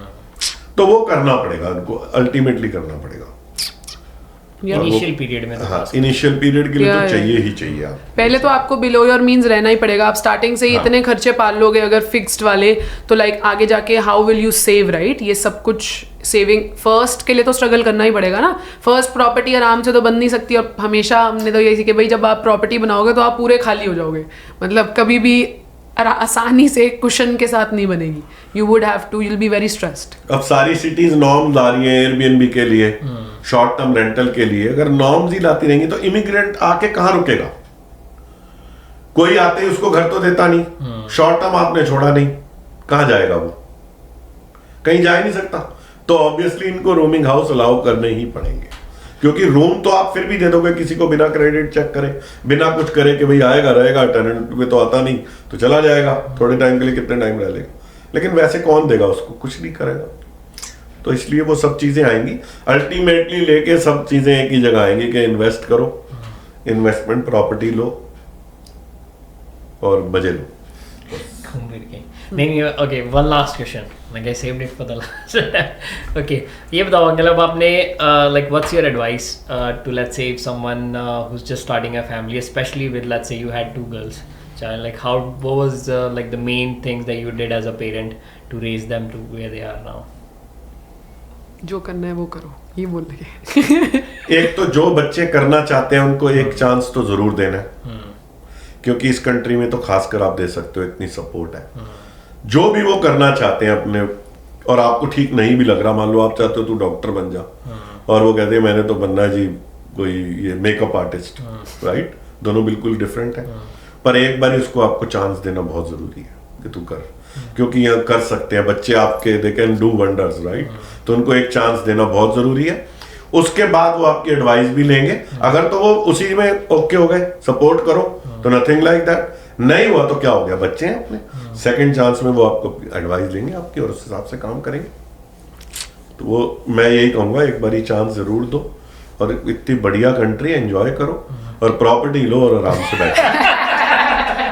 तो वो करना पड़ेगा उनको, अल्टीमेटली करना पड़ेगा इनिशियल पीरियड में. हाँ, इनिशियल पीरियड के लिए तो चाहिए ही चाहिए. आप पहले तो आपको बिलो योर मींस रहना ही पड़ेगा. आप स्टार्टिंग से ही इतने खर्चे पाल लोगे अगर फिक्स्ड वाले, तो लाइक आगे जाके how will you save, right? ये सब कुछ सेविंग फर्स्ट के लिए तो स्ट्रगल करना ही पड़ेगा ना. फर्स्ट प्रॉपर्टी आराम से तो बन नहीं सकती, और हमेशा हमने तो यही सीखा भाई जब आप प्रॉपर्टी बनाओगे तो आप पूरे खाली हो जाओगे. मतलब कभी भी आसानी से कुशन के साथ नहीं बनेगी. You would have to, you will be very stressed. अब सारी सिटीज नॉर्म्स आ रही हैं एयरबीएनबी के लिए, शॉर्ट टर्म रेंटल के लिए. अगर नॉर्म्स ही लाती रहेंगी तो इमिग्रेंट आके कहां रुकेगा? कोई आते ही उसको घर तो देता नहीं. शॉर्ट टर्म आपने छोड़ा नहीं, कहां जाएगा वो? कहीं जा ही नहीं सकता. तो ऑब्वियसली इनको रोमिंग हाउस अलाउ करने ही पड़ेंगे, क्योंकि रूम तो आप फिर भी दे दोगे किसी को बिना क्रेडिट चेक करे, बिना कुछ करे कि भाई आएगा रहेगा. टेनेंट में तो आता नहीं, तो चला जाएगा थोड़े टाइम के लिए, कितने टाइम रह लेगा. लेकिन वैसे कौन देगा उसको? कुछ नहीं करेगा. तो इसलिए वो सब चीजें आएंगी. अल्टीमेटली लेके सब चीजें एक ही जगह आएंगी कि इन्वेस्ट करो, इन्वेस्टमेंट प्रॉपर्टी लो और मजे लो. नहीं, okay, one last question, like I saved it for the last. Okay, ये बताओ अंकल, अब आपने like what's your advice to, let's say, if someone who's just starting a family, especially with, let's say, you had 2 girls child, like what was like the main things that you did as a parent to raise them to where they are now? जो करना है वो करो, ये बोल लगे। एक तो जो बच्चे करना चाहते हैं उनको एक चांस तो जरूर देना है, क्योंकि इस कंट्री में तो खासकर आप दे सकते हो, इतनी सपोर्ट है। जो भी वो करना चाहते हैं अपने, और आपको ठीक नहीं भी लग रहा, मान लो आप चाहते हो तू डॉक्टर बन जा, और वो कहते हैं मैंने तो बनना है जी कोई ये मेकअप आर्टिस्ट, राइट, दोनों बिल्कुल डिफरेंट है। पर एक बार उसको आपको चांस देना बहुत जरूरी है कि तू कर, क्योंकि यहाँ कर सकते हैं बच्चे आपके, they can do wonders, right. तो उनको एक चांस देना बहुत जरूरी है। उसके बाद वो आपकी एडवाइस भी लेंगे, अगर तो वो उसी में ओके हो गए, सपोर्ट करो, तो नथिंग लाइक दैट। नहीं हुआ तो क्या हो गया, बच्चे हैं अपने, सेकंड चांस में वो आपको एडवाइस लेंगे आपकी और उस हिसाब से काम करेंगे। तो वो मैं यही कहूंगा, एक बारी चांस जरूर दो, और इतनी बढ़िया कंट्री है, एंजॉय करो, और प्रॉपर्टी लो और आराम से बैठो,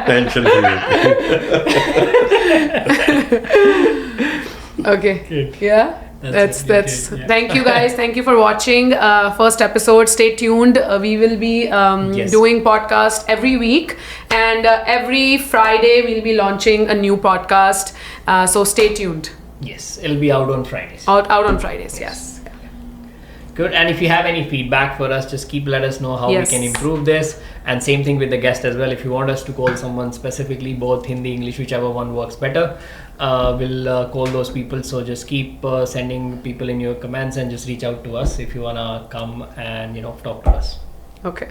tension free. Okay. Yeah. That's good, yeah. Thank you guys. Thank you for watching first episode. Stay tuned. We will be Yes. doing podcast every week, and every Friday we'll be launching a new podcast. So stay tuned. Yes, it'll be out on Fridays. Out on Fridays. Yes. Good. And if you have any feedback for us, just keep let us know how Yes. we can improve this. And same thing with the guest as well. If you want us to call someone specifically, both Hindi, English, whichever one works better, we'll call those people. So just keep sending people in your comments and just reach out to us if you wanna come and talk to us. Okay.